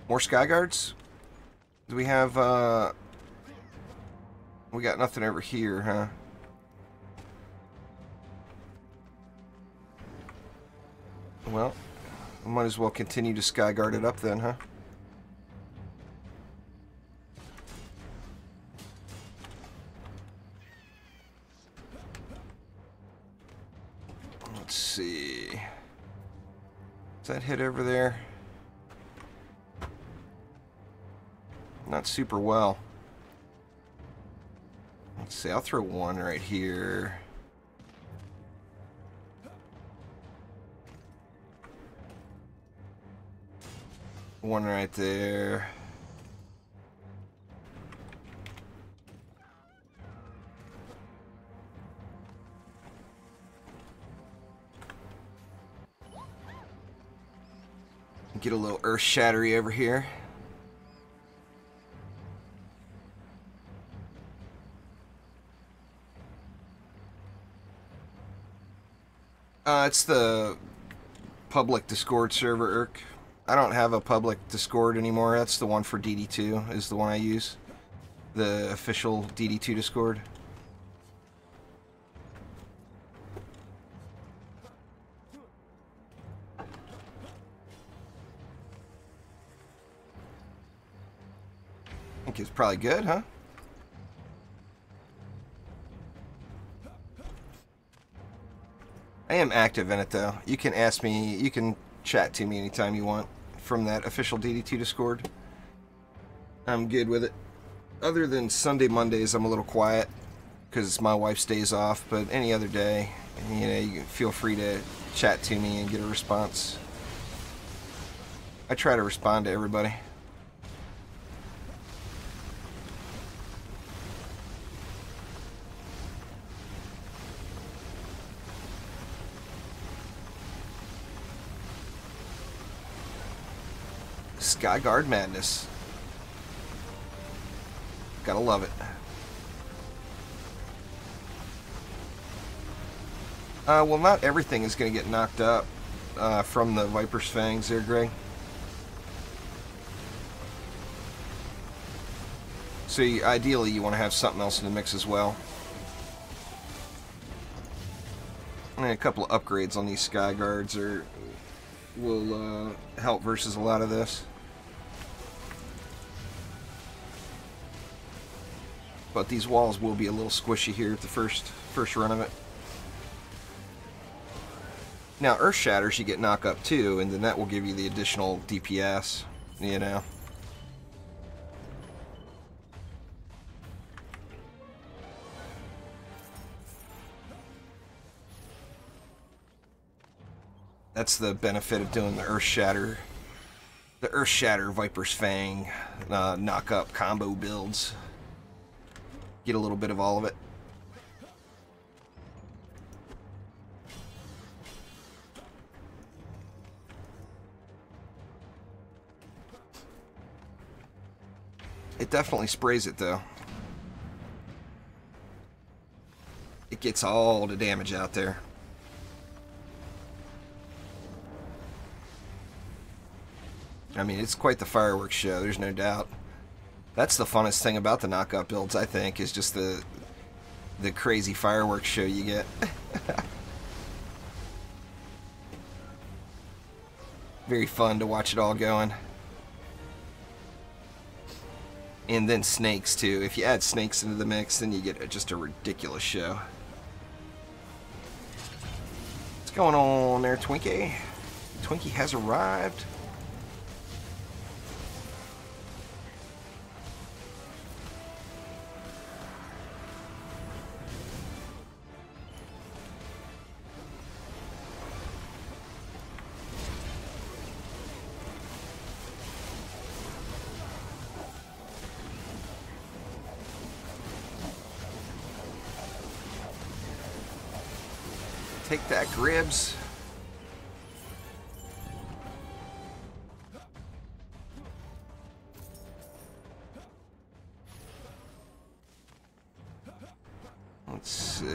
More Sky Guards? Do we have, we got nothing over here, huh? Well, I might as well continue to Sky Guard it up then, huh? Let's see. Does that hit over there? Not super well. Let's see, I'll throw one right here. One right there. Get a little earth shattery over here. It's the public Discord server, Irk. I don't have a public Discord anymore. That's the one for DD2 is the one I use. The official DD2 Discord. I think it's probably good, huh? I am active in it, though. You can ask me, you can chat to me anytime you want from that official DD2 Discord. I'm good with it. Other than Sunday, Mondays, I'm a little quiet because my wife stays off, but any other day, you know, you can feel free to chat to me and get a response. I try to respond to everybody. Skyguard madness. Gotta love it. Well, not everything is going to get knocked up from the Viper's Fangs there, Greg. So ideally you want to have something else in the mix as well. And a couple of upgrades on these Sky Guards will help versus a lot of this. But these walls will be a little squishy here at the first run of it. Now, Earth Shatters, you get knock up too, and then that will give you the additional DPS, you know. That's the benefit of doing the Earth Shatter. The Earth Shatter Viper's Fang knock up combo builds. Get a little bit of all of it. It definitely sprays it though. It gets all the damage out there. I mean, it's quite the fireworks show, there's no doubt. That's the funnest thing about the knockout builds, I think, is just the crazy fireworks show you get. Very fun to watch it all going. And then snakes, too. If you add snakes into the mix, then you get just a ridiculous show. What's going on there, Twinkie? Twinkie has arrived. Take that, Gribs. Let's see.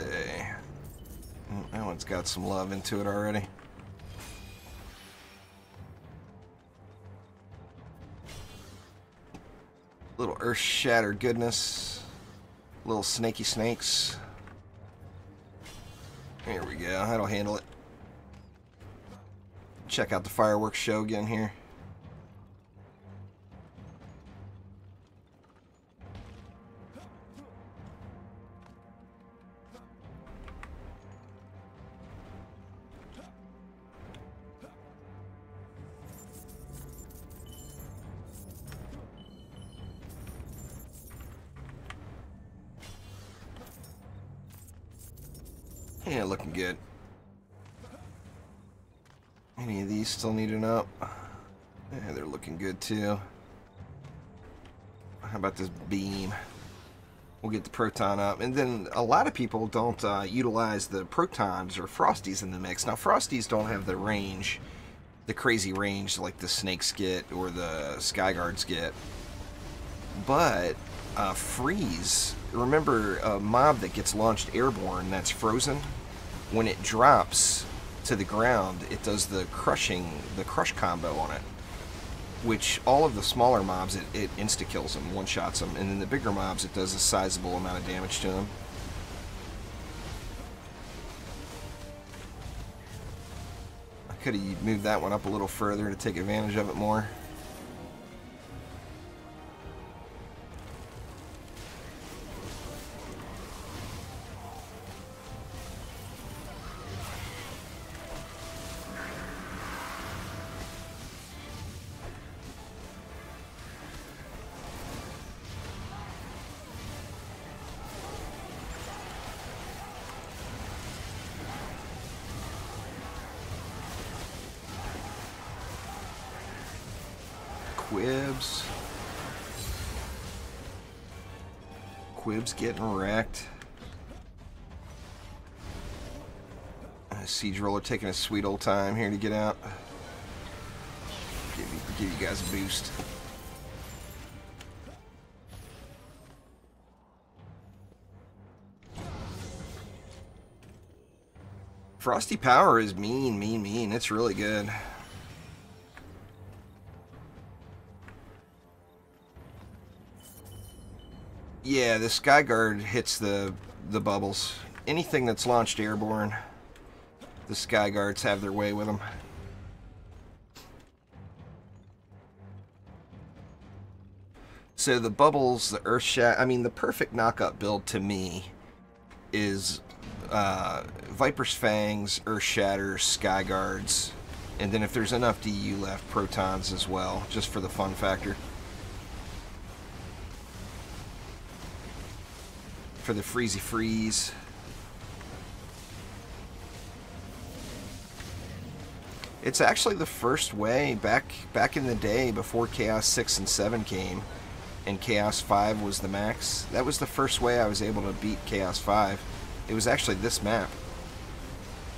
That one's got some love into it already. Little Earth Shatter goodness. Little snaky snakes. Here we go, that'll handle it. Check out the fireworks show again here. Yeah, looking good. Any of these still need an up? Yeah, they're looking good too. How about this beam? We'll get the proton up. And then a lot of people don't utilize the protons or frosties in the mix. Now, frosties don't have the range the crazy range like the snakes get or the skyguards get. But freeze, remember a mob that gets launched airborne that's frozen, when it drops to the ground, it does the crush combo on it, which all of the smaller mobs, it insta-kills them, one-shots them, and then the bigger mobs, it does a sizable amount of damage to them. I could have moved that one up a little further to take advantage of it more. Quib's getting wrecked. Siege Roller taking a sweet old time here to get out. Give you guys a boost. Frosty Power is mean. It's really good. Yeah, the Skyguard hits the bubbles. Anything that's launched airborne, the Skyguards have their way with them. So the bubbles, the Earth Shatter, I mean, the perfect knock-up build to me is Viper's Fangs, Earth Shatter, Skyguards, and then if there's enough DU left, Protons as well, just for the fun factor. For the Freezy Freeze. It's actually the first way, back in the day, before Chaos 6 and 7 came, and Chaos 5 was the max. That was the first way I was able to beat Chaos 5. It was actually this map.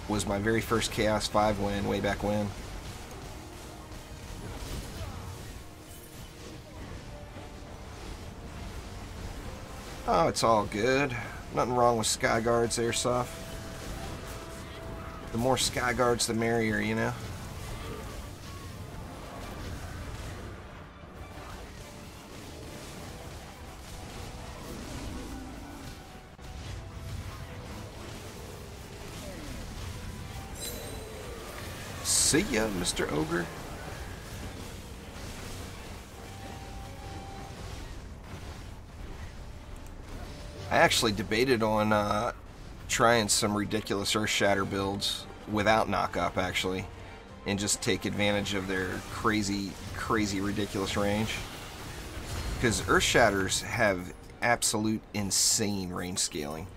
Was my very first Chaos 5 win way back when. Oh, it's all good. Nothing wrong with Skyguards Airsoft. The more Skyguards, the merrier, you know? See ya, Mr. Ogre. I actually debated on trying some ridiculous Earth Shatter builds without knock-up, actually, and just take advantage of their crazy, ridiculous range. Because Earth Shatters have absolute insane range scaling.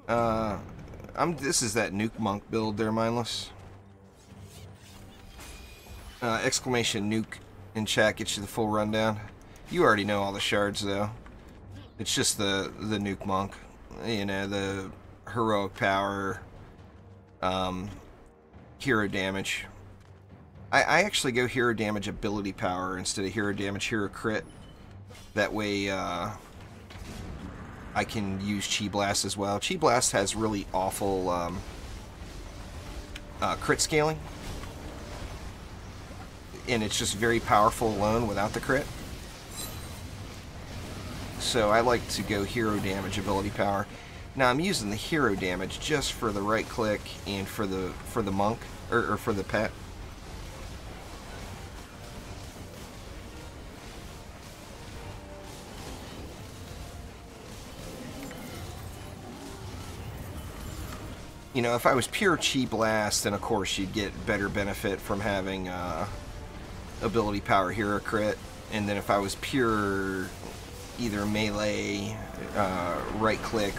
This is that Nuke Monk build there, Mindless. Exclamation nuke in chat gets you the full rundown. You already know all the shards, though. It's just the Nuke Monk, you know, the heroic power, hero damage. I actually go hero damage ability power instead of hero damage hero crit. That way I can use Chi Blast as well. Chi Blast has really awful crit scaling, and it's just very powerful alone without the crit. So I like to go hero damage ability power. Now I'm using the hero damage just for the right click and for the monk or for the pet. You know, if I was pure Chi Blast, then of course you'd get better benefit from having ability power hero crit. And then if I was pure either melee, right click,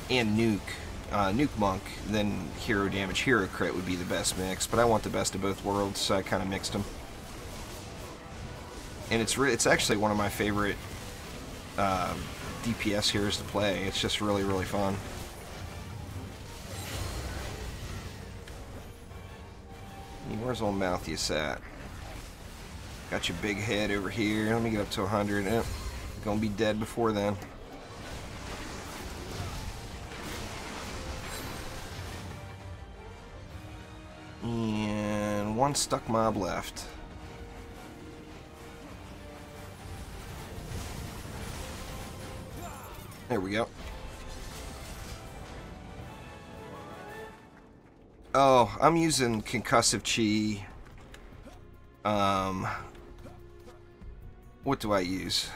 and nuke monk, then hero damage hero crit would be the best mix. But I want the best of both worlds, so I kind of mixed them. And it's actually one of my favorite DPS heroes to play. It's just really fun. Where's old Malthus at? Got your big head over here. Let me get up to 100. Gonna be dead before then. And one stuck mob left. There we go. Oh, I'm using concussive chi. What do I use?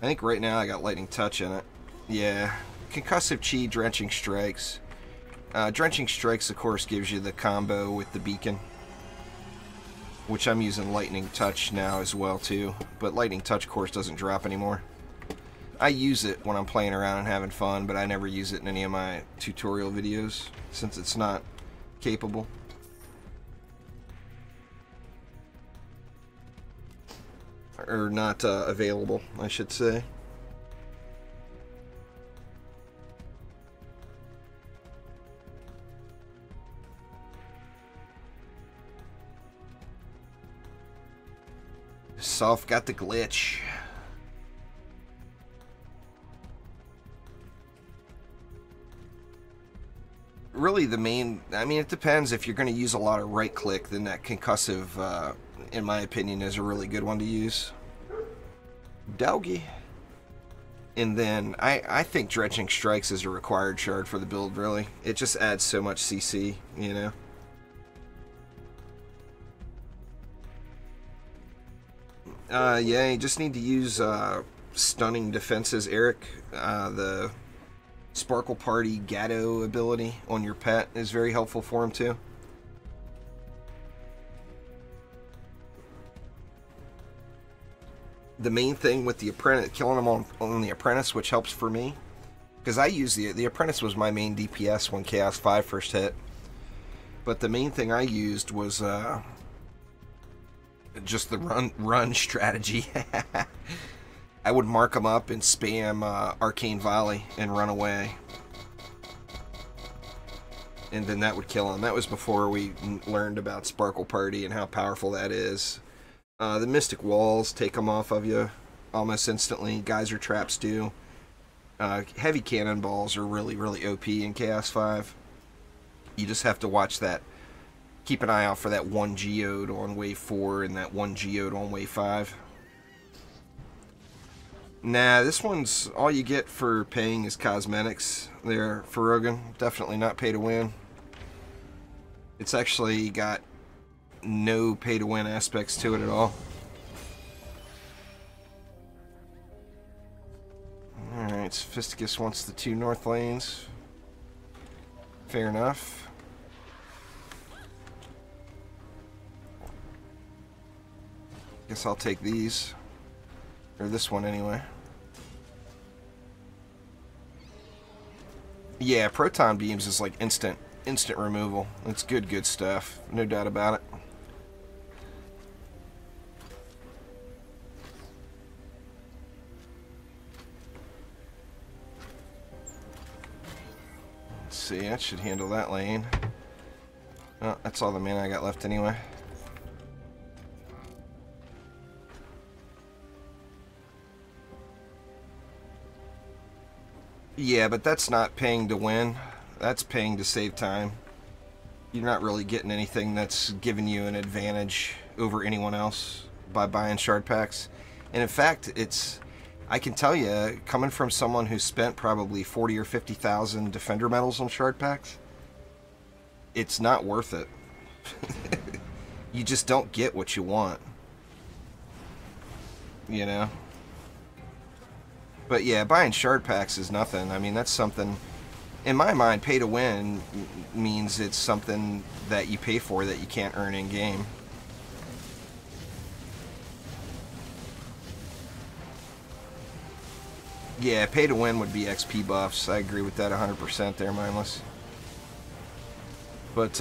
I think right now I got lightning touch in it. Yeah, concussive chi, drenching strikes. Drenching strikes, of course, gives you the combo with the beacon, which I'm using lightning touch now as well too. But lightning touch, of course, doesn't drop anymore. I use it when I'm playing around and having fun, but I never use it in any of my tutorial videos since it's not capable. Or not available, I should say. Soft got the glitch. Really the main, I mean, it depends. If you're going to use a lot of right click, then that concussive, in my opinion, is a really good one to use. Doggy. And then I think drenching strikes is a required shard for the build, really. It just adds so much CC, you know. Yeah, you just need to use stunning defenses, Eric. The Sparkle Party Gatto ability on your pet is very helpful for him too. The main thing with the apprentice, killing him on the apprentice, which helps for me, because I use the apprentice was my main DPS when Chaos 5 first hit. But the main thing I used was just the run strategy. I would mark them up and spam Arcane Volley and run away. And then that would kill them. That was before we learned about Sparkle Party and how powerful that is. The Mystic Walls take them off of you almost instantly. Geyser Traps do. Heavy Cannonballs are really, really OP in Chaos 5. You just have to watch that. Keep an eye out for that one geode on wave 4 and that one geode on wave 5. Nah, this one's all you get for paying is cosmetics there for Rogan. Definitely not pay to win. It's actually got no pay to win aspects to it at all. Alright, Sophisticus wants the 2 north lanes. Fair enough. Guess I'll take these. Or this one anyway. Yeah, proton beams is like instant removal. It's good stuff. No doubt about it. Let's see, that should handle that lane. Oh, that's all the mana I got left anyway. Yeah, but that's not paying to win. That's paying to save time. You're not really getting anything that's giving you an advantage over anyone else by buying shard packs. And in fact, I can tell you, coming from someone who spent probably 40 or 50,000 defender medals on shard packs, it's not worth it. You just don't get what you want. You know? But yeah, buying shard packs is nothing. I mean, that's something, in my mind, pay to win means it's something that you pay for that you can't earn in game. Yeah, pay to win would be XP buffs. I agree with that 100% there, Mindless. But,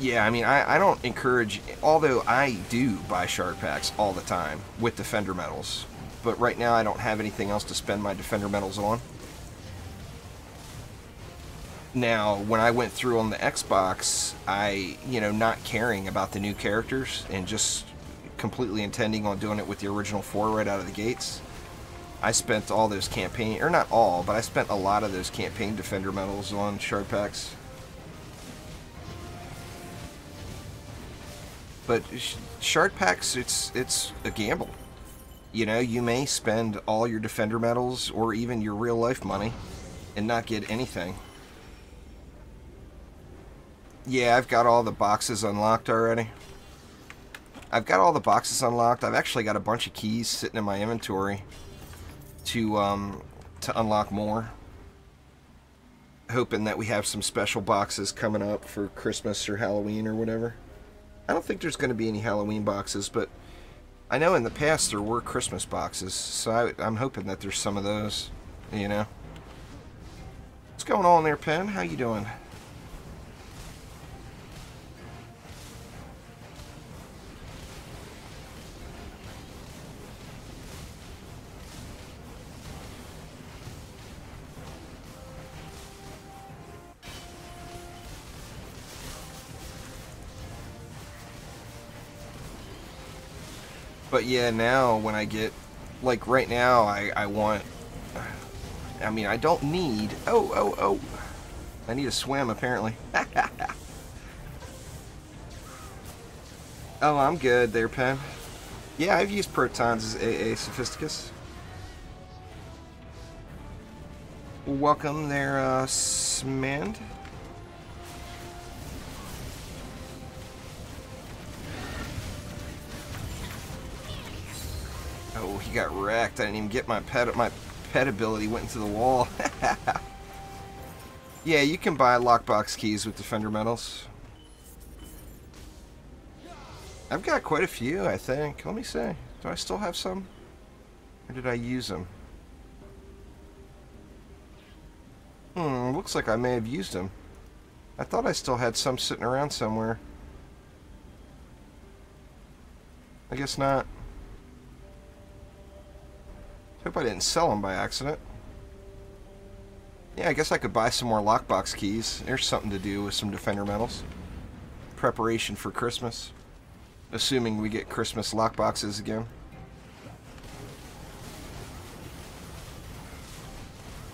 yeah, I mean, I don't encourage, although I do buy shard packs all the time with defender medals, but right now I don't have anything else to spend my defender medals on. Now, when I went through on the Xbox, not caring about the new characters and just completely intending on doing it with the original 4 right out of the gates, I spent all those campaign, or not all, but I spent a lot of those campaign defender medals on shard packs. But shard packs, it's a gamble. You know, you may spend all your defender medals or even your real life money and not get anything. Yeah, I've got all the boxes unlocked already. I've got all the boxes unlocked. I've actually got a bunch of keys sitting in my inventory to unlock more. Hoping that we have some special boxes coming up for Christmas or Halloween or whatever. I don't think there's going to be any Halloween boxes, but I know in the past there were Christmas boxes, so I'm hoping that there's some of those, you know. What's going on there, Pen? How you doing? But yeah, now when I get, like right now, I want, I mean, I don't need, oh, I need a swim apparently. Oh, I'm good there, Pen. Yeah, I've used protons as AA Sophisticus. Welcome there, Smand. Oh, he got wrecked. I didn't even get my pet ability went into the wall. Yeah, you can buy lockbox keys with defender medals. I've got quite a few, I think. Let me see. Do I still have some? Or did I use them? Looks like I may have used them. I thought I still had some sitting around somewhere. I guess not. Hope I didn't sell them by accident. Yeah, I guess I could buy some more lockbox keys. There's something to do with some defender medals. Preparation for Christmas. Assuming we get Christmas lockboxes again.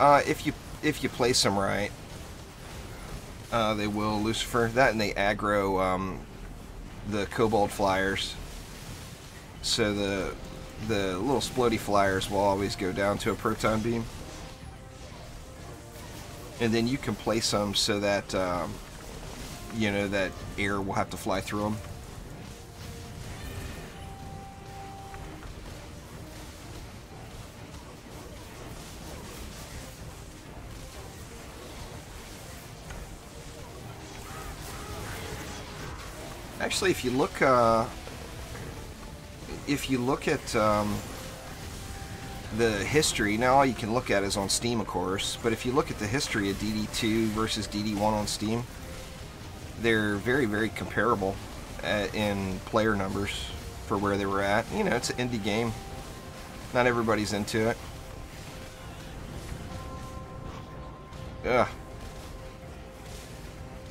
If you place them right, they will, Lucifer. That and they aggro the kobold flyers. So the little splody flyers will always go down to a proton beam. And then you can place them so that, you know, that air will have to fly through them. Actually, if you look at the history, now all you can look at is on Steam, of course, but if you look at the history of DD2 versus DD1 on Steam, they're very, very comparable in player numbers for where they were at. You know, it's an indie game. Not everybody's into it. Ugh.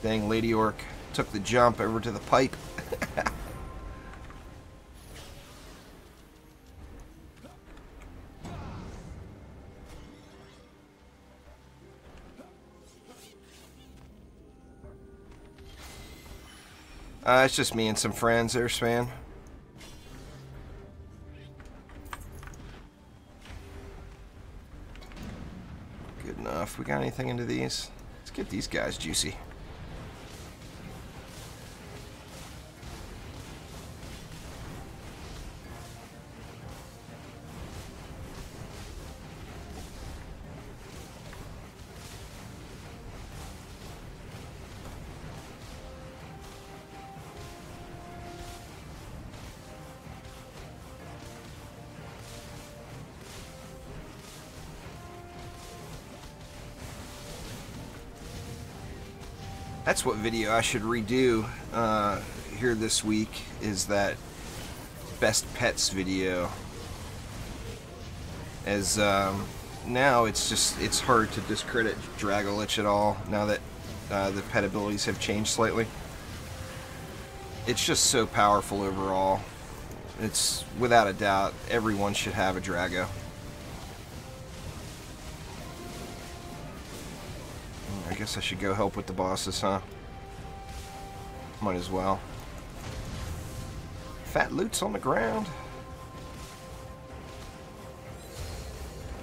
Dang, Lady Orc took the jump over to the pipe. It's just me and some friends there, Span. Good enough. We got anything into these? Let's get these guys juicy. That's what video I should redo here this week, is that best pets video. As now it's hard to discredit Dragolich at all now that the pet abilities have changed slightly. It's just so powerful overall. It's, without a doubt, everyone should have a Drago. I guess I should go help with the bosses, huh? Might as well. Fat loot's on the ground.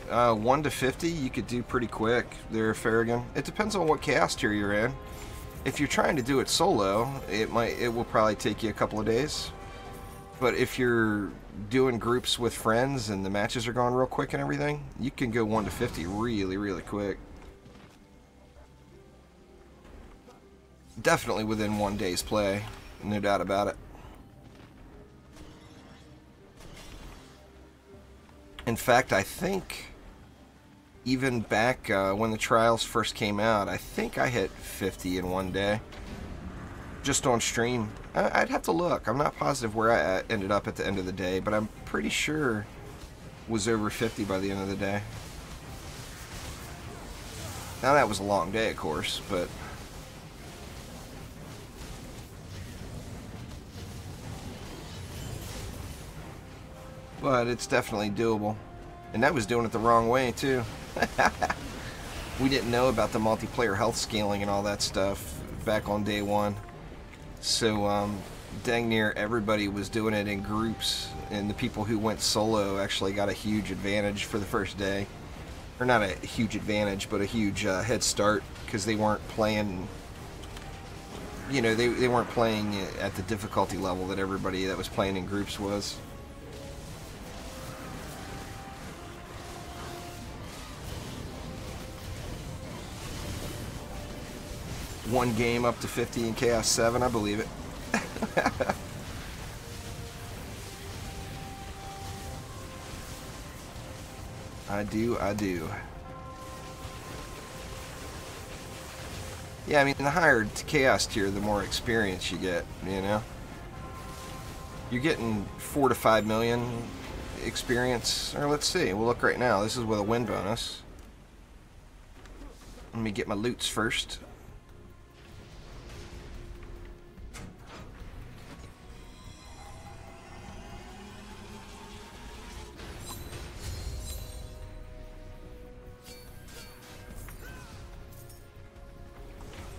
1 to 50 you could do pretty quick there, Farragon. It depends on what chaos tier you're in. If you're trying to do it solo, it will probably take you a couple of days. But if you're doing groups with friends and the matches are going real quick and everything, you can go 1 to 50 really, really quick. Definitely within 1 day's play, no doubt about it. In fact, I think even back when the trials first came out, I think I hit 50 in 1 day. Just on stream. I'd have to look. I'm not positive where I ended up at the end of the day, but I'm pretty sure it was over 50 by the end of the day. Now that was a long day, of course, but... But it's definitely doable. And that was doing it the wrong way, too. We didn't know about the multiplayer health scaling and all that stuff back on day one. So, dang near everybody was doing it in groups. And the people who went solo actually got a huge advantage for the first day. Or not a huge advantage, but a huge head start. Because they weren't playing... You know, they weren't playing at the difficulty level that everybody that was playing in groups was. One game up to 50 in Chaos 7, I believe it. I do. Yeah, I mean, the higher Chaos tier, the more experience you get, you know? You're getting 4 to 5 million experience. Or let's see, we'll look right now. This is with a win bonus. Let me get my loots first.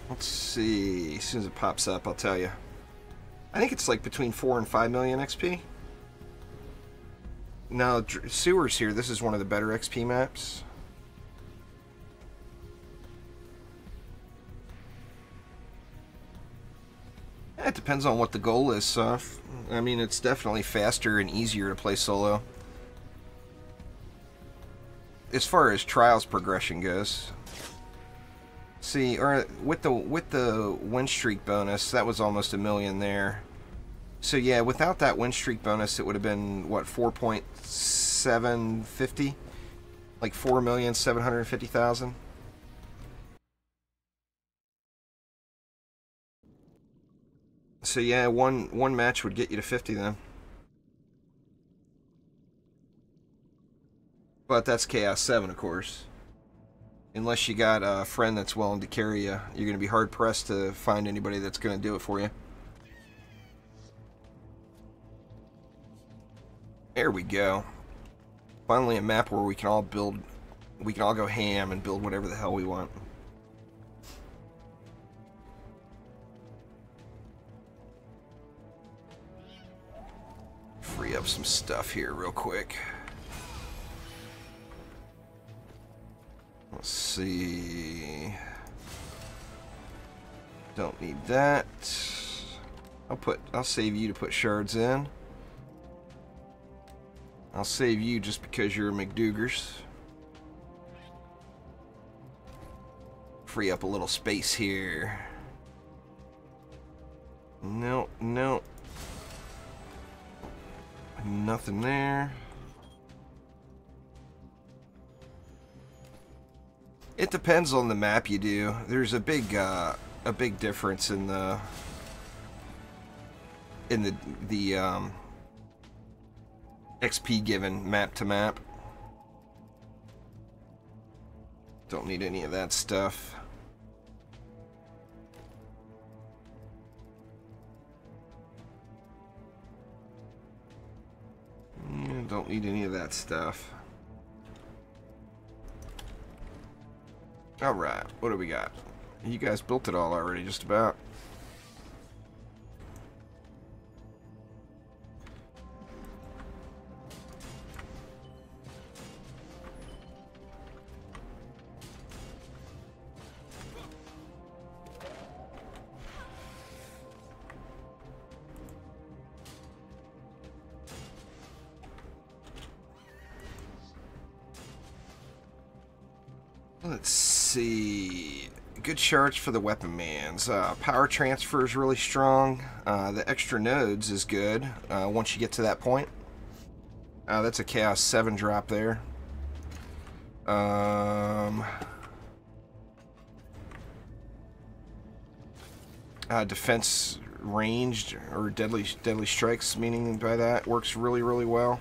Let's see, as soon as it pops up, I'll tell you. I think it's like between 4 and 5 million XP. Now, Sewers here, this is one of the better XP maps. It depends on what the goal is, Soph. I mean, it's definitely faster and easier to play solo. As far as trials progression goes. See, or with the win streak bonus, that was almost 1 million there. So yeah, without that win streak bonus, it would have been what, 4.750, like 4,750,000. So yeah, one match would get you to 50 then. But that's Chaos 7, of course. Unless you got a friend that's willing to carry you, you're going to be hard-pressed to find anybody that's going to do it for you. There we go. Finally a map where we can all build, we can all go ham and build whatever the hell we want. Free up some stuff here real quick. Let's see. Don't need that. I'll save you to put shards in. I'll save you just because you're a McDougars. Free up a little space here. No. Nothing there. It depends on the map you do. There's a big difference in the XP given map to map. Don't need any of that stuff. Yeah, don't need any of that stuff. Alright, what do we got? You guys built it all already, just about. Let's see. Good shards for the weapon mans. Power transfer is really strong. The extra nodes is good once you get to that point. That's a Chaos 7 drop there. Defense ranged or deadly strikes, meaning by that, works really, really well.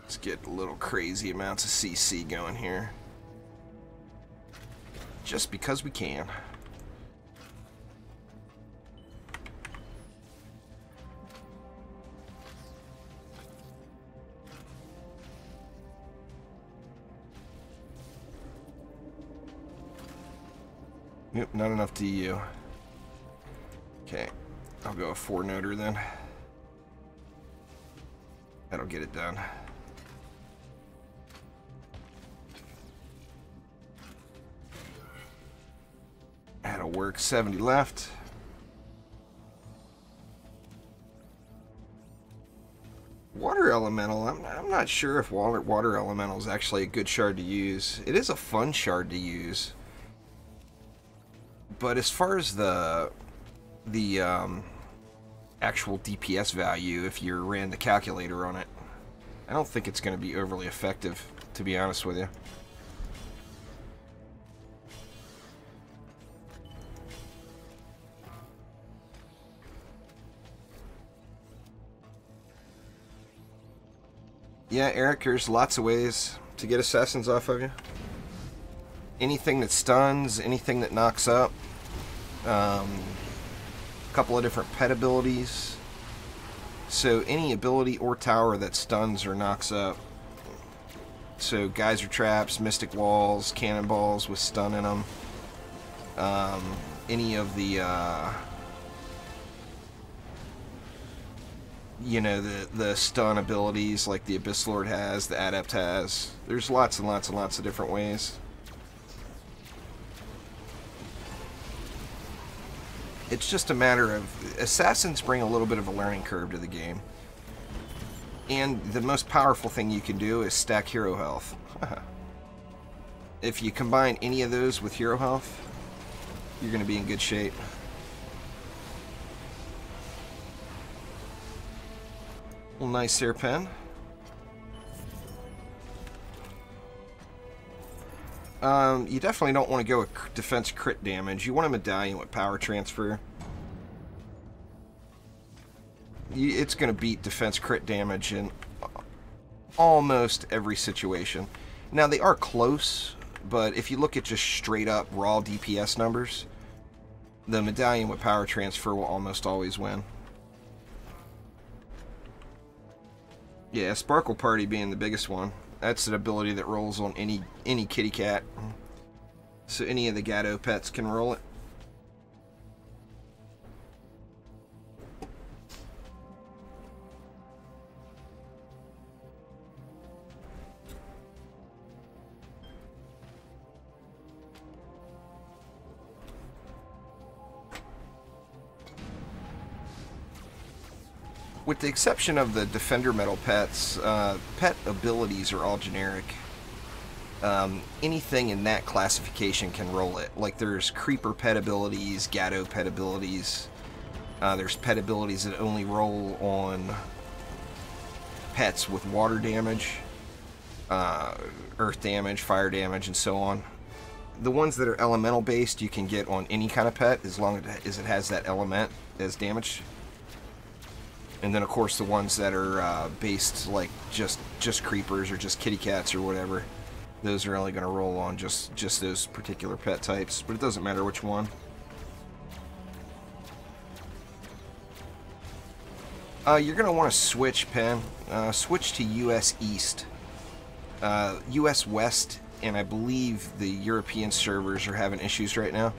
Let's get a little crazy amounts of CC going here. Just because we can. Nope, not enough DU. Okay, I'll go a 4-noder then. That'll get it done. That'll work. 70 left. Water Elemental. I'm not sure if Water Elemental is actually a good shard to use. It is a fun shard to use. But as far as the actual DPS value, if you ran the calculator on it, I don't think it's going to be overly effective, to be honest with you. Yeah, Eric, there's lots of ways to get assassins off of you. Anything that stuns, anything that knocks up. A couple of different pet abilities. So any ability or tower that stuns or knocks up. So geyser traps, mystic walls, cannonballs with stun in them. Any of the you know, the stun abilities like the Abyss Lord has, the Adept has. There's lots and lots and lots of different ways. It's just a matter of... Assassins bring a little bit of a learning curve to the game. And the most powerful thing you can do is stack hero health. If you combine any of those with hero health, you're going to be in good shape. Well, nice there, Pen. You definitely don't want to go with defense crit damage. You want a medallion with power transfer. It's going to beat defense crit damage in almost every situation. Now, they are close, but if you look at just straight up raw DPS numbers, the medallion with power transfer will almost always win. Yeah, Sparkle Party being the biggest one. That's an ability that rolls on any kitty cat. So any of the Gatto pets can roll it. With the exception of the Defender Metal pets, pet abilities are all generic. Anything in that classification can roll it. Like there's Creeper pet abilities, Gatto pet abilities. There's pet abilities that only roll on pets with water damage, earth damage, fire damage, and so on. The ones that are elemental based you can get on any kind of pet as long as it has that element as damage. And then, of course, the ones that are based like just creepers or just kitty cats or whatever, those are only going to roll on just those particular pet types. But it doesn't matter which one. You're going to want to switch, Pen. Switch to US East. US West, and I believe the European servers are having issues right now.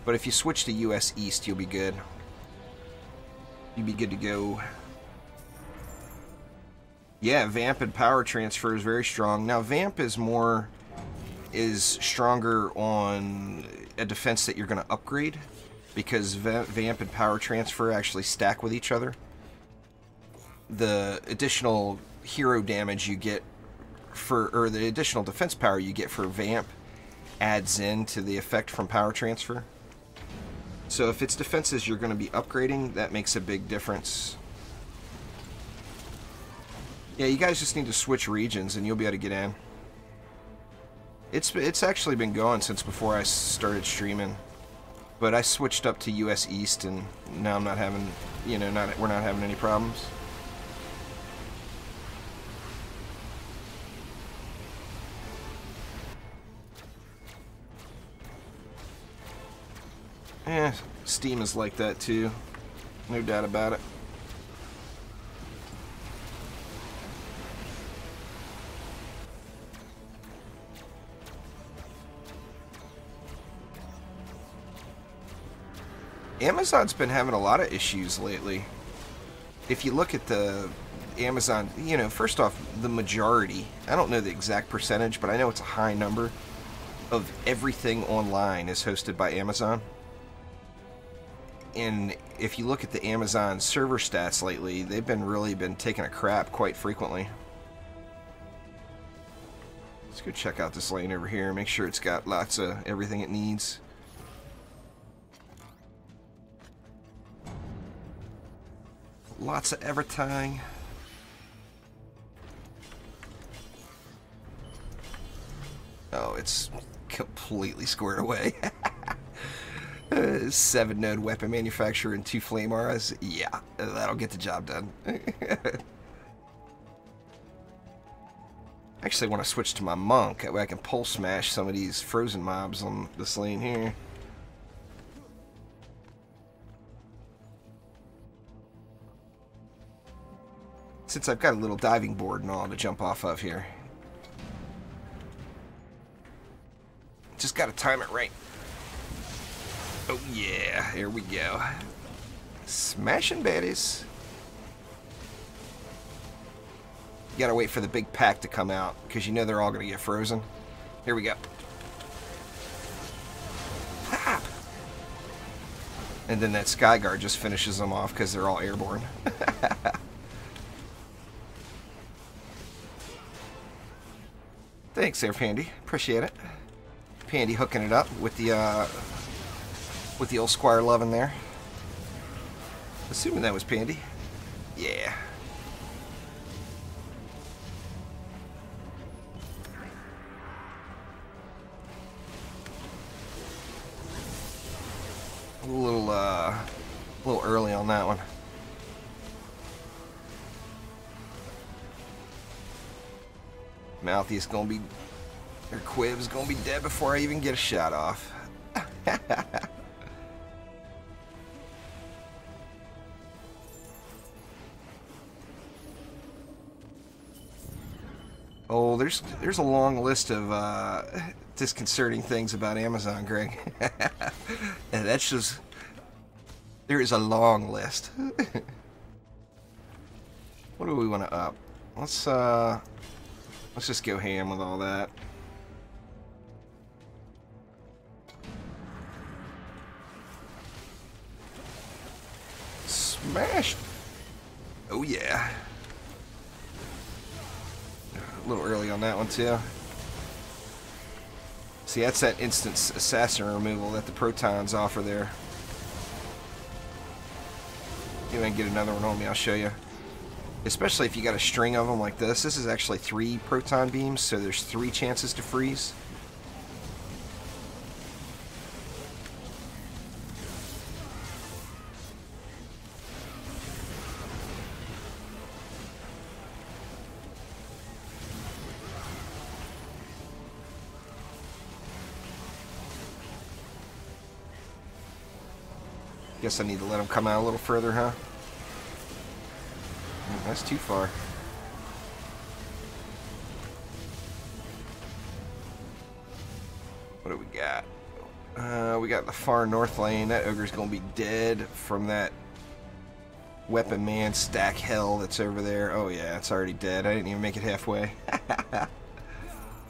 But if you switch to US East, you'll be good. You'll be good to go. Yeah, Vamp and Power Transfer is very strong. Now, Vamp is stronger on a defense that you're going to upgrade, because Vamp and Power Transfer actually stack with each other. The additional hero damage you get or the additional defense power you get for Vamp adds into the effect from Power Transfer. So if it's defenses you're going to be upgrading, that makes a big difference. Yeah, you guys just need to switch regions and you'll be able to get in. It's actually been going since before I started streaming. But I switched up to US East and now I'm not having, we're not having any problems. Steam is like that too. No doubt about it. Amazon's been having a lot of issues lately. If you look at the Amazon, first off, the majority, I don't know the exact percentage, but I know it's a high number of everything online is hosted by Amazon. And if you look at the Amazon server stats lately, they've really been taking a crap quite frequently. Let's go check out this lane over here, make sure it's got lots of everything it needs. Lots of everything. Oh, it's completely squared away. 7-node weapon manufacturer and 2 flame auras. Yeah, that'll get the job done. I actually want to switch to my monk. That way I can pulse smash some of these frozen mobs on this lane here. Since I've got a little diving board and all to jump off of here. Just gotta time it right. Oh yeah, here we go. Smashing baddies. You gotta wait for the big pack to come out, because they're all gonna get frozen. Here we go. Pop! And then that Skyguard just finishes them off because they're all airborne. Thanks there, Pandy. Appreciate it. Pandy hooking it up with the old Squire Love in there. Assuming that was Pandy. Yeah. A little early on that one. Mouthy's gonna be, or Quib's gonna be dead before I even get a shot off. Oh, there's a long list of disconcerting things about Amazon, Greg. And that's just, there is a long list. What do we want to up? Let's just go ham with all that. Smashed. Oh yeah. A little early on that one too. See, that's that instant assassin removal that the protons offer there. You can get another one on me, I'll show you. Especially if you got a string of them like this. This is actually 3 proton beams, so there's 3 chances to freeze. Guess I need to let him come out a little further, huh? That's too far. What do we got? We got the far north lane. That ogre's gonna be dead from that weapon man stack hell that's over there. Oh yeah, it's already dead. I didn't even make it halfway.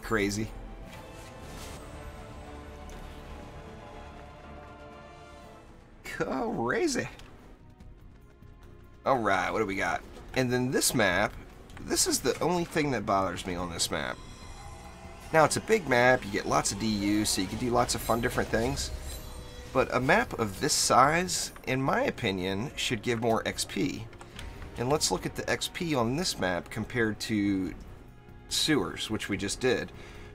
Crazy. Crazy. Alright, what do we got? And then this map, this is the only thing that bothers me on this map. Now, it's a big map, you get lots of DU, so you can do lots of fun different things. But a map of this size, in my opinion, should give more XP. And let's look at the XP on this map compared to Sewers, which we just did.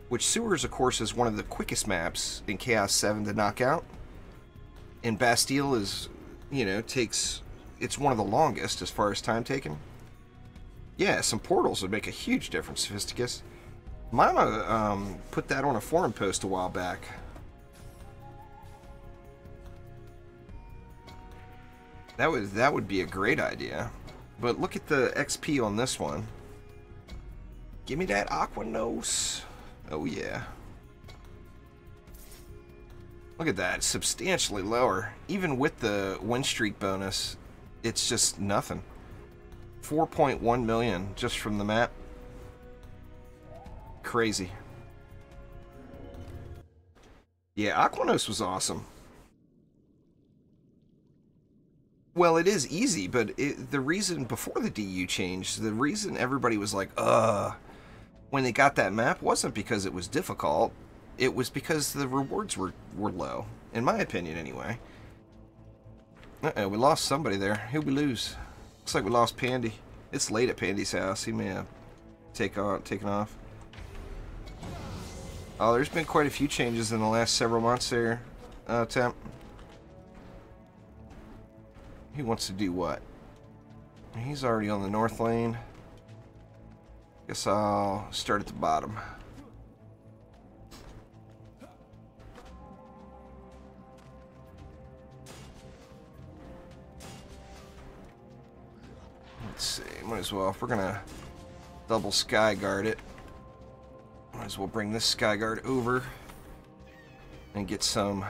Which Sewers, of course, is one of the quickest maps in Chaos 7 to knock out. And Bastille is, you know, it's one of the longest as far as time taken. Yeah, some portals would make a huge difference, Sophisticus. Mama put that on a forum post a while back. That would be a great idea. But look at the XP on this one. Give me that Aquanos. Oh yeah. Look at that, substantially lower. Even with the win streak bonus, it's just nothing. 4.1 million just from the map. Crazy. Yeah, Aquanos was awesome. Well, it is easy, but the reason before the DU changed, the reason everybody was like, when they got that map wasn't because it was difficult. It was because the rewards were low, in my opinion, anyway. Uh-oh, we lost somebody there. Who'd we lose? Looks like we lost Pandy. It's late at Pandy's house. He may have taken off. Oh, there's been quite a few changes in the last several months there, Temp. He wants to do what? He's already on the north lane. Guess I'll start at the bottom. Let's see, might as well, if we're gonna double sky guard it, might as well bring this sky guard over and get some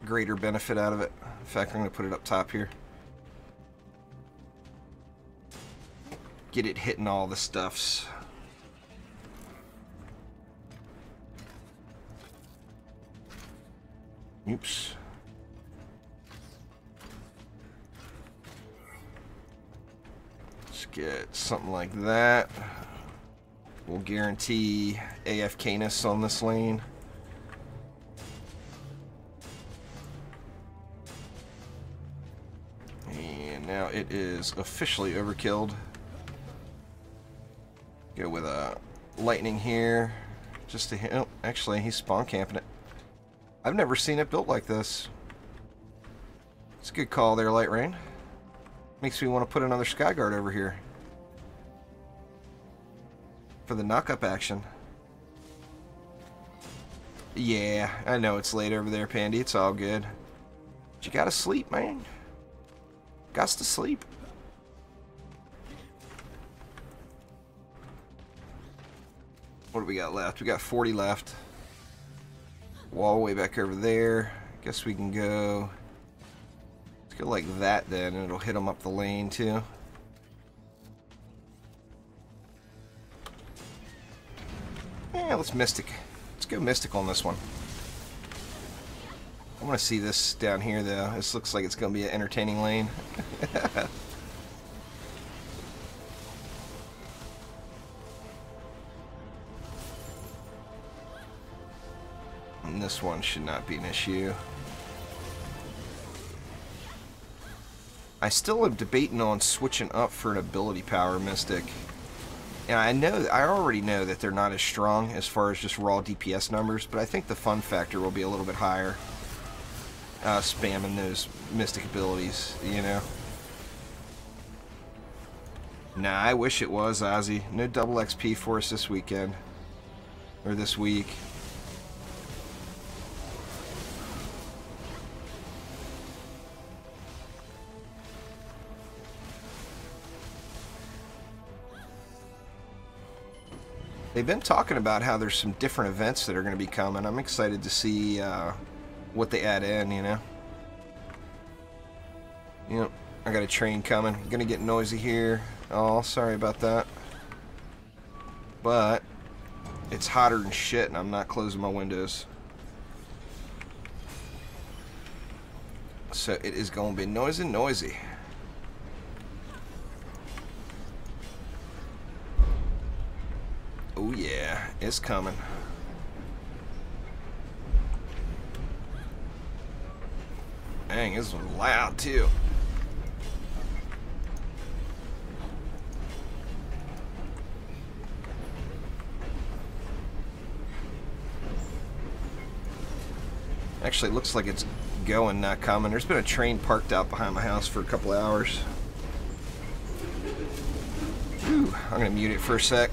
greater benefit out of it. In fact, I'm gonna put it up top here. Get it hitting all the stuffs. Oops. Let's get something like that. We'll guarantee AFK-ness on this lane. And now it is officially overkilled. Go with a lightning here. Just to hit. Oh, actually, he's spawn camping it. I've never seen it built like this. It's a good call there, Light Rain. Makes me want to put another Skyguard over here for the knock-up action. Yeah, I know it's late over there, Pandy. It's all good. But you gotta sleep, man. Gots to sleep. What do we got left? We got 40 left. Wall way back over there. Guess we can go. Let's go like that then, and it'll hit them up the lane too. Yeah, let's Mystic. Let's go Mystic on this one. I want to see this down here though. This looks like it's going to be an entertaining lane. And this one should not be an issue. I still am debating on switching up for an ability power Mystic. And I already know that they're not as strong as far as just raw DPS numbers, but I think the fun factor will be a little bit higher. Spamming those Mystic abilities, you know. Nah, I wish it was, Ozzy. No double XP for us this weekend. Or this week. They've been talking about how there's some different events that are going to be coming. I'm excited to see what they add in, you know. Yep, I got a train coming. Gonna get noisy here. Oh, sorry about that. But it's hotter than shit and I'm not closing my windows. So it is going to be noisy. Oh yeah, it's coming. Dang, this one's loud too. Actually, it looks like it's going, not coming. There's been a train parked out behind my house for a couple of hours. Whew, I'm going to mute it for a sec.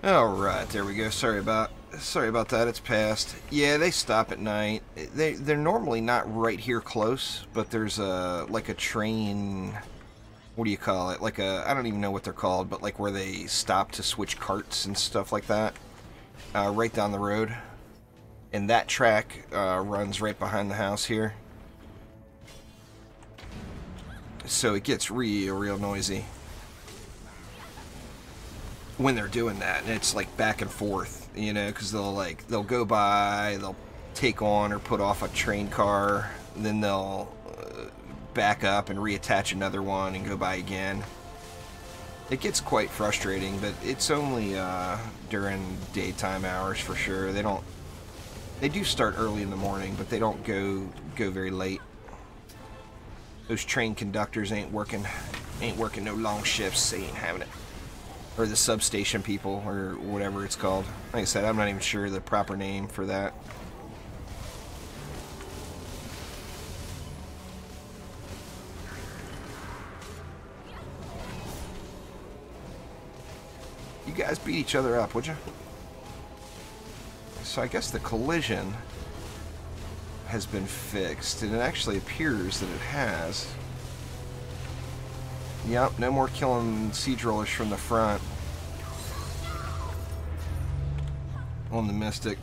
Alright, there we go. Sorry about that. It's passed. Yeah, they stop at night. They're normally not right here close, but there's like a train, what do you call it? Like I don't even know what they're called, but like where they stop to switch carts and stuff like that. Right down the road. And that track runs right behind the house here. So it gets real noisy when they're doing that, and it's like back and forth, you know, because they'll go by, they'll take on or put off a train car, then they'll back up and reattach another one and go by again. It gets quite frustrating, but it's only during daytime hours for sure. They do start early in the morning, but they don't go very late. Those train conductors ain't working no long shifts. They ain't having it. Or the substation people, or whatever it's called. Like I said, I'm not even sure the proper name for that. You guys beat each other up, would you? So I guess the collision has been fixed, and it actually appears that it has. Yep, no more killing siege rollers from the front on the Mystic.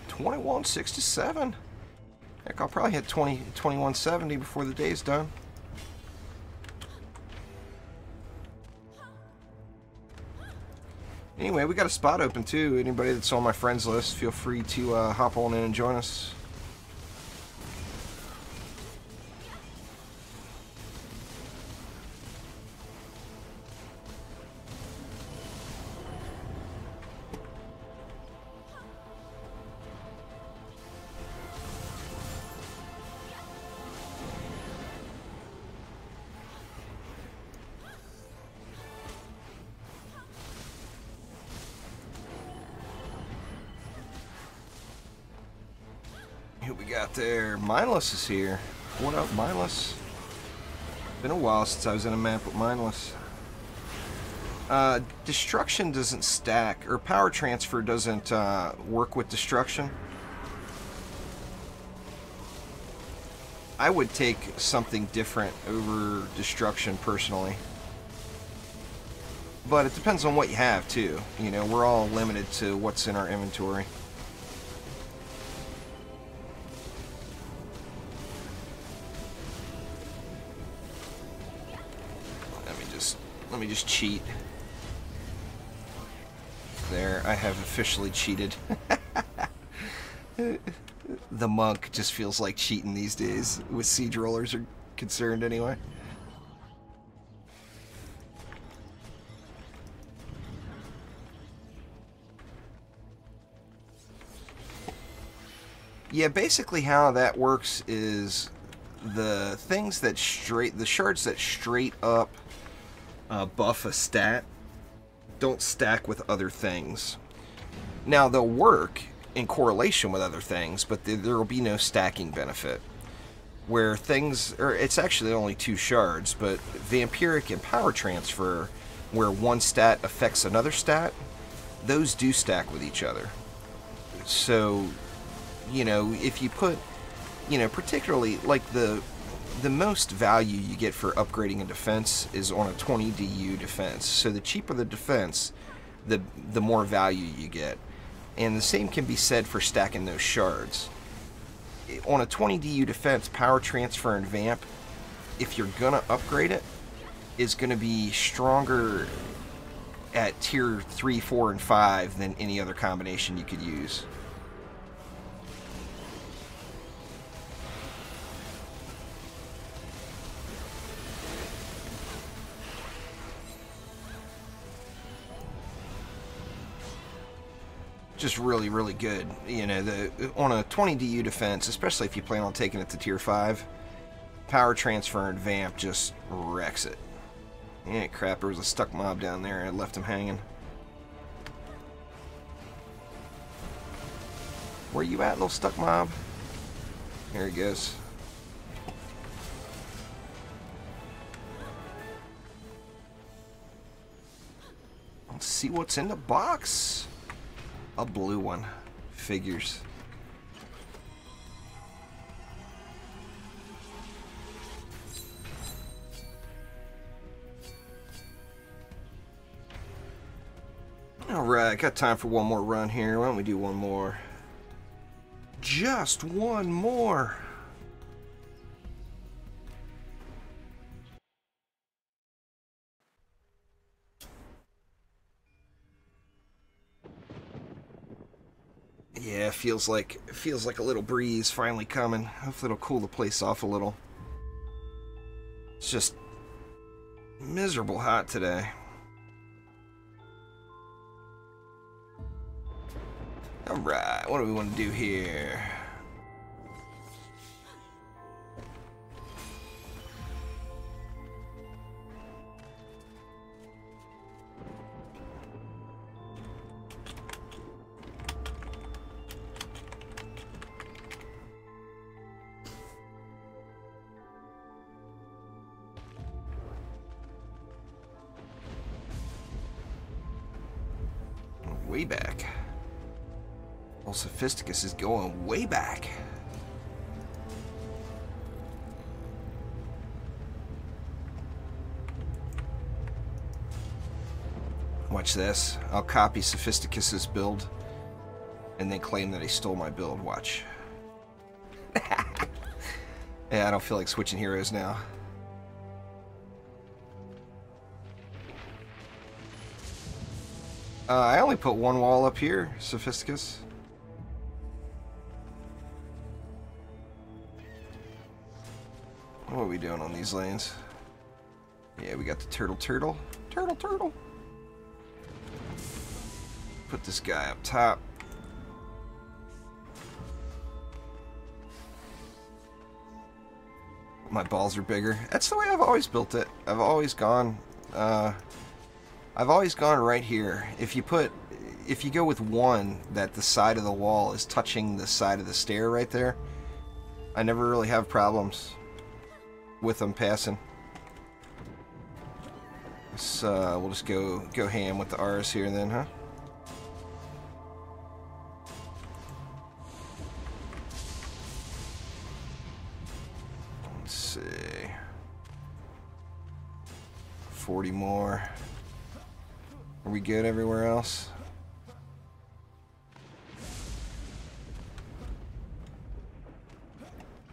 $21.67. Heck, I'll probably hit $21.70 before the day's done. Anyway, we got a spot open too. Anybody that's on my friends list, feel free to hop on in and join us. Who we got there? Mindless is here. What up, Mindless? Been a while since I was in a map with Mindless. Destruction doesn't stack, or power transfer doesn't work with destruction. I would take something different over destruction personally. But it depends on what you have too. You know, we're all limited to what's in our inventory. Let me just cheat. There, I have officially cheated. The monk just feels like cheating these days, with siege rollers are concerned anyway. Yeah, basically how that works is the things that the shards that straight up buff a stat don't stack with other things. Now they'll work in correlation with other things, but there will be no stacking benefit. Where things, or it's actually only 2 shards, but vampiric and power transfer, where one stat affects another stat, those do stack with each other. So, you know, if you put, you know, particularly like the most value you get for upgrading a defense is on a 20 DU defense. So the cheaper the defense, the more value you get. And the same can be said for stacking those shards. On a 20 DU defense, power transfer and vamp, if you're gonna upgrade it, is gonna be stronger at tier 3, 4, and 5 than any other combination you could use. Just really, really good. You know, on a 20 DU defense, especially if you plan on taking it to tier 5, power transfer and vamp just wrecks it. Yeah, crap, there was a stuck mob down there. I left him hanging. Where you at, little stuck mob? Here he goes. Let's see what's in the box. A blue one. Figures. Alright, got time for one more run here. Why don't we do one more? Just one more. Yeah, feels like a little breeze finally coming. Hopefully it'll cool the place off a little. It's just miserable hot today. Alright, what do we want to do here? Way back. Well, Sophisticus is going way back. Watch this. I'll copy Sophisticus's build and then claim that he stole my build. Watch. Yeah, I don't feel like switching heroes now. I only put one wall up here, Sophisticus. What are we doing on these lanes? Yeah, we got the turtle. Turtle. Put this guy up top. My balls are bigger. That's the way I've always built it. I've always gone right here. If you go with one that the side of the wall is touching the side of the stair right there, I never really have problems with them passing. So we'll just go ham with the R's here then, huh? Let's see. 40 more. Are we good everywhere else?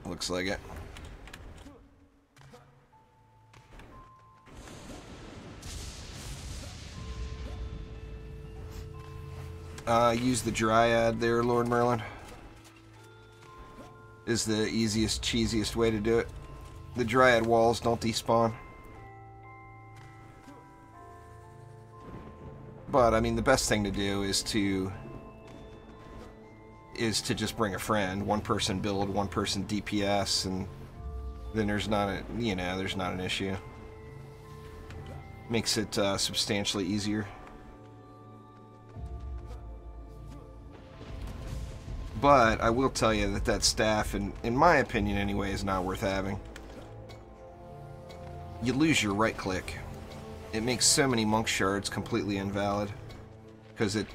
Looks like it. Use the Dryad there, Lord Merlin. Is the easiest, cheesiest way to do it. The Dryad walls don't despawn. But, I mean, the best thing to do is to just bring a friend. One person build, one person DPS, and then there's not a, you know, there's not an issue. Makes it substantially easier. But I will tell you that that staff, in my opinion anyway, is not worth having. You lose your right click. It makes so many monk shards completely invalid. Because it,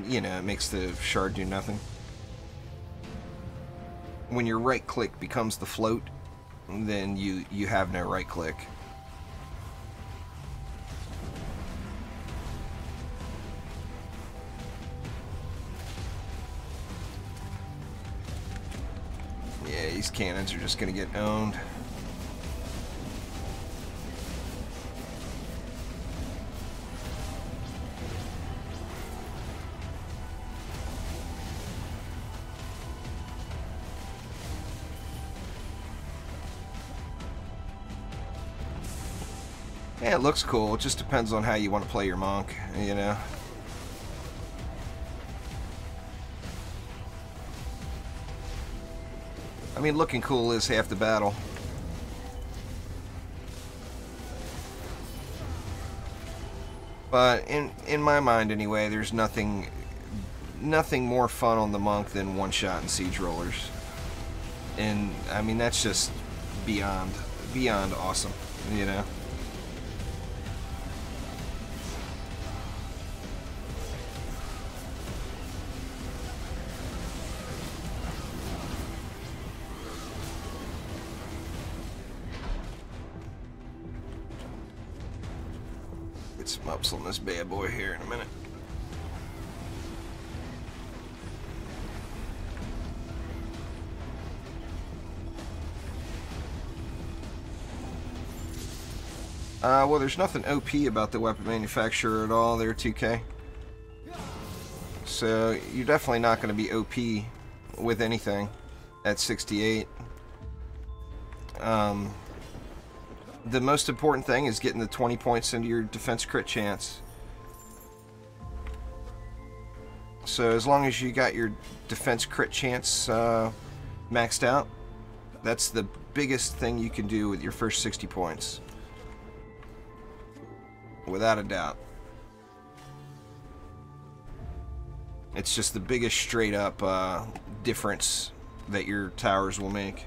you know, it makes the shard do nothing. When your right click becomes the float, then you have no right click. Yeah, these cannons are just gonna get owned. Yeah, it looks cool. It just depends on how you want to play your monk, you know. I mean, looking cool is half the battle. But in my mind anyway, there's nothing more fun on the monk than one-shot and siege rollers. And I mean, that's just beyond awesome, you know. Get some ups on this bad boy here in a minute. Well, there's nothing OP about the weapon manufacturer at all there, 2K. So you're definitely not going to be OP with anything at 68. The most important thing is getting the 20 points into your defense crit chance. So as long as you got your defense crit chance maxed out, that's the biggest thing you can do with your first 60 points. Without a doubt. It's just the biggest straight up difference that your towers will make.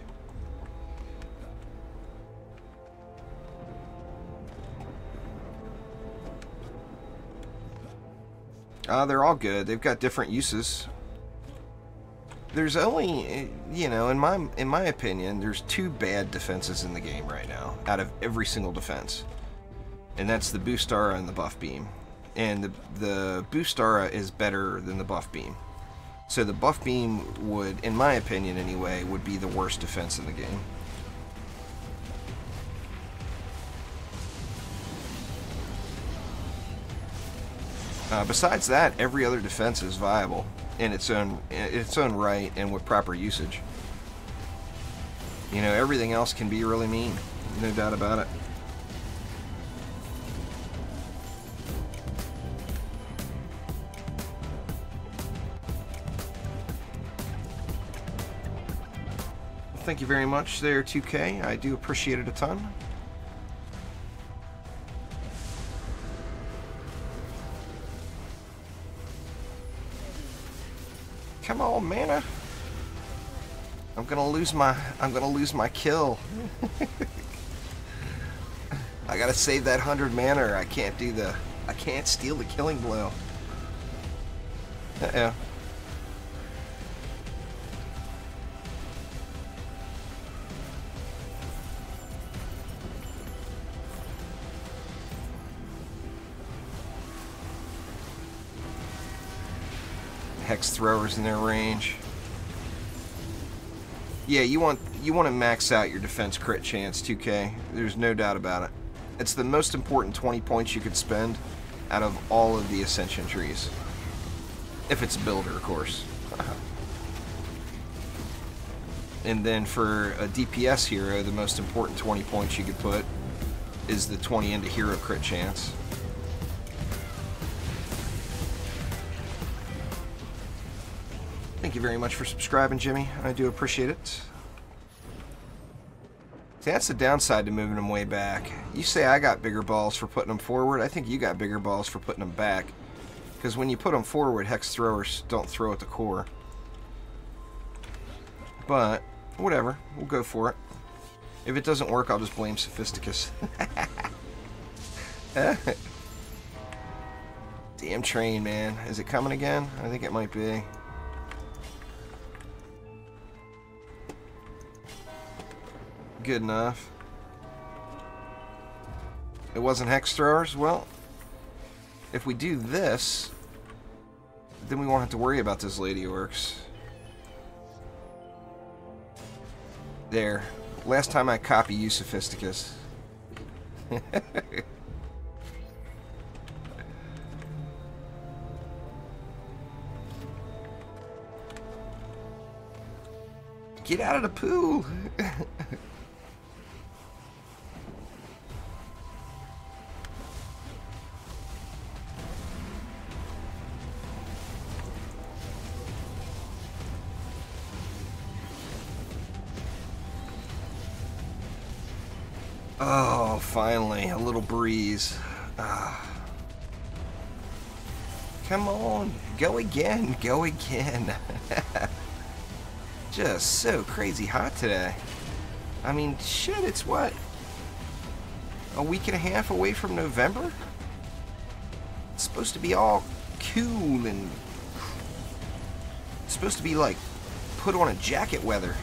They're all good. They've got different uses. There's only, you know, in my opinion, there's two bad defenses in the game right now out of every single defense. And that's the boost aura and the buff beam. And the boost aura is better than the buff beam. So the buff beam would, in my opinion anyway, would be the worst defense in the game. Besides that, every other defense is viable in its own right and with proper usage. You know, everything else can be really mean, no doubt about it. Thank you very much there, 2K. I do appreciate it a ton. Come on, mana. I'm gonna lose my kill. I gotta save that 100 mana or I can't steal the killing blow. Uh-oh. Hex throwers in their range. Yeah, you want to max out your defense crit chance, 2K. There's no doubt about it. It's the most important 20 points you could spend out of all of the Ascension trees. If it's a builder, of course. And then for a DPS hero, the most important 20 points you could put is the 20 into hero crit chance. Thank you very much for subscribing, Jimmy. I do appreciate it. See, that's the downside to moving them way back. You say I got bigger balls for putting them forward. I think you got bigger balls for putting them back. Because when you put them forward, hex throwers don't throw at the core. But, whatever. We'll go for it. If it doesn't work, I'll just blame Sophisticus. Damn train, man. Is it coming again? I think it might be. Good enough. It wasn't hex throwers? Well, if we do this, then we won't have to worry about those lady orcs. There. Last time I copy you, Sophisticus. Get out of the pool! Oh, finally, a little breeze. Come on, go again, go again. Just so crazy hot today. I mean, shit, it's what? A week and a half away from November? It's supposed to be all cool and... It's supposed to be like, put on a jacket weather.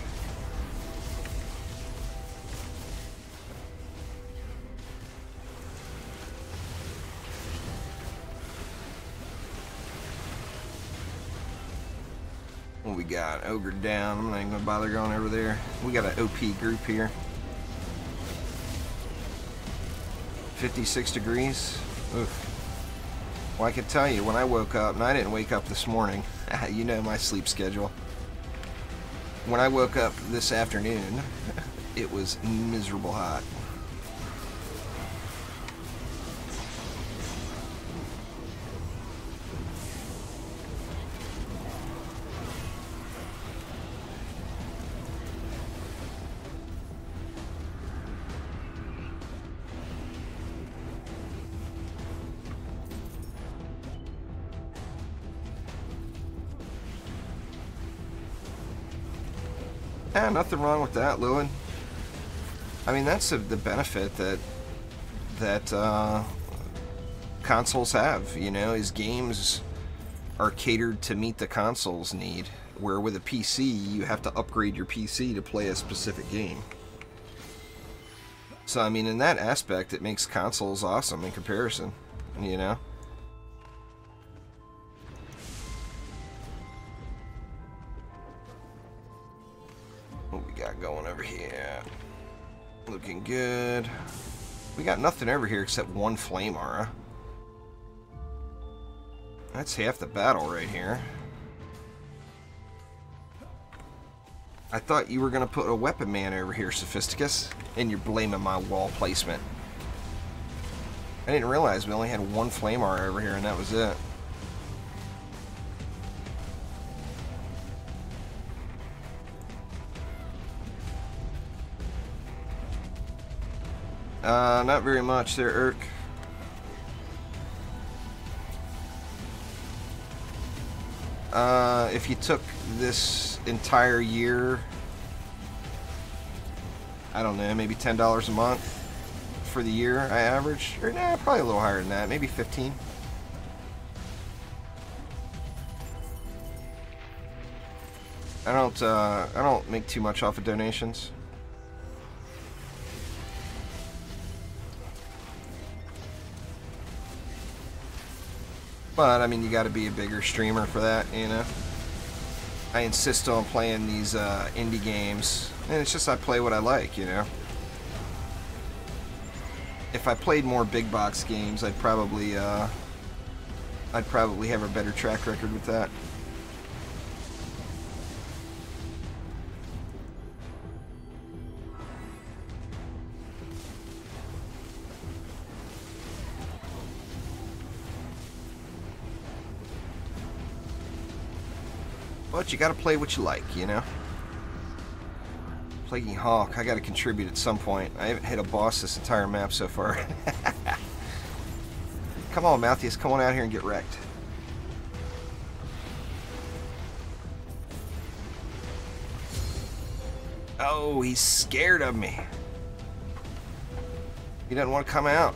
What we got? Ogre down. I'm not even going to bother going over there. We got an OP group here. 56 degrees. Oof. Well, I can tell you, when I woke up, and I didn't wake up this morning. You know my sleep schedule. When I woke up this afternoon, it was miserable hot. Yeah, nothing wrong with that, Lewin. I mean, that's the benefit that consoles have, you know, is games are catered to meet the console's need, where with a PC, you have to upgrade your PC to play a specific game. So, I mean, in that aspect, it makes consoles awesome in comparison, you know? What we got going over here? Looking good. We got nothing over here except one flame aura. That's half the battle right here. I thought you were going to put a weapon man over here, Sophisticus, and you're blaming my wall placement. I didn't realize we only had one flame aura over here and that was it. Not very much there, Urk. If you took this entire year, I don't know, maybe $10 a month for the year I average, or nah, probably a little higher than that, maybe 15. I don't make too much off of donations. But, I mean, you gotta be a bigger streamer for that, you know? I insist on playing these indie games, and it's just I play what I like, you know? If I played more big box games, I'd probably I'd probably have a better track record with that. But you gotta play what you like, you know? Plaguing Hawk, I gotta contribute at some point. I haven't hit a boss this entire map so far. Come on, Malthus, come on out here and get wrecked. Oh, he's scared of me. He doesn't want to come out.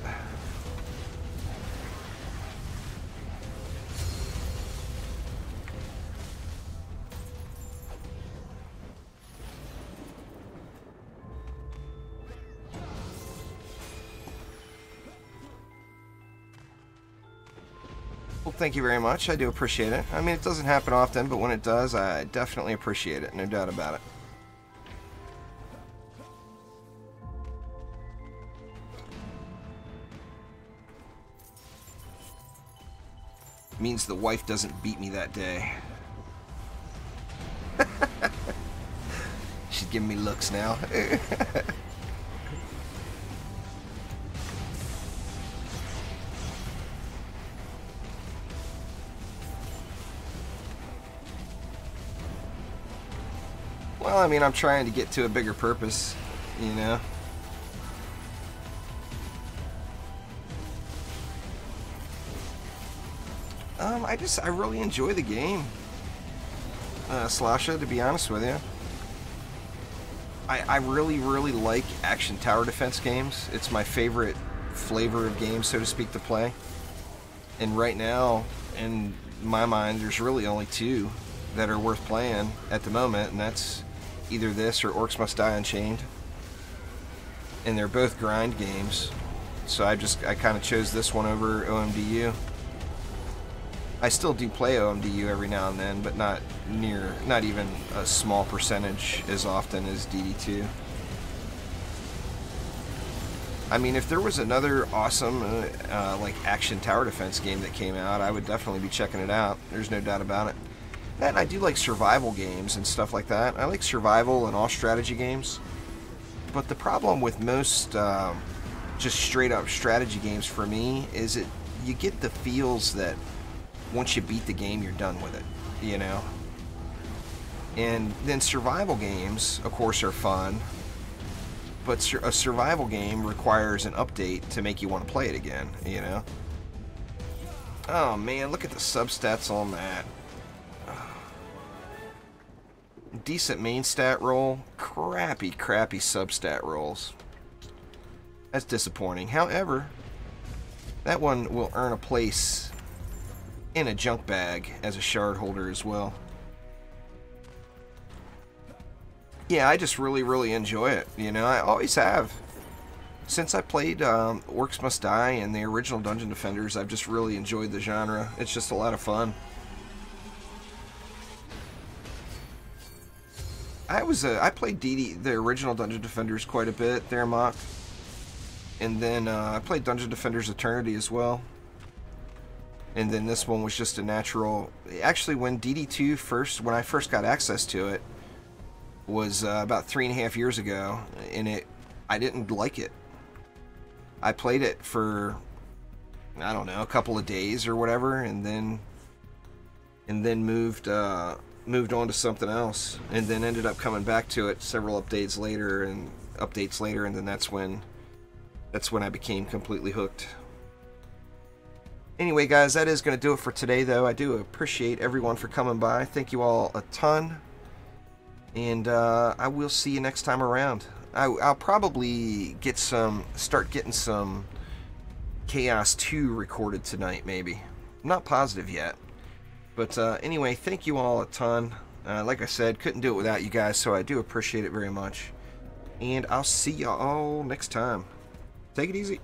Well, thank you very much. I do appreciate it. I mean, it doesn't happen often, but when it does, I definitely appreciate it. No doubt about it. Means the wife doesn't beat me that day. She's giving me looks now. Well, I mean, I'm trying to get to a bigger purpose, you know? I really enjoy the game, Slasha, to be honest with you. I really, really like action tower defense games. It's my favorite flavor of game, so to speak, to play. And right now, in my mind, there's really only two that are worth playing at the moment, and that's either this or Orcs Must Die Unchained. And they're both grind games, so I kind of chose this one over OMDU. I still do play OMDU every now and then, but not even a small percentage as often as DD2. I mean, if there was another awesome like action tower defense game that came out, I would definitely be checking it out. There's no doubt about it. And I do like survival games and stuff like that. I like survival and all strategy games. But the problem with most just straight up strategy games for me is you get the feels that once you beat the game, you're done with it, you know? And then survival games, of course, are fun, but a survival game requires an update to make you want to play it again, you know? Oh man, look at the substats on that. Decent main stat roll, crappy substat rolls. That's disappointing. However, that one will earn a place in a junk bag as a shard holder as well. Yeah, I just really enjoy it. You know, I always have. Since I played Orcs Must Die and the original Dungeon Defenders, I've just really enjoyed the genre. It's just a lot of fun. I played the original Dungeon Defenders quite a bit there, Mock. And then I played Dungeon Defenders Eternity as well. And then this one was just a natural. Actually, when DD2 when I first got access to it, was about 3.5 years ago, and I didn't like it. I played it for, I don't know, a couple of days or whatever, and then moved on to something else, and then ended up coming back to it several updates later, and then that's when I became completely hooked. Anyway, guys, that is going to do it for today, though. I do appreciate everyone for coming by. Thank you all a ton. And I will see you next time around. I'll probably start getting some Chaos 2 recorded tonight, maybe. I'm not positive yet. But anyway, thank you all a ton. Like I said, couldn't do it without you guys, so I do appreciate it very much. And I'll see y'all next time. Take it easy.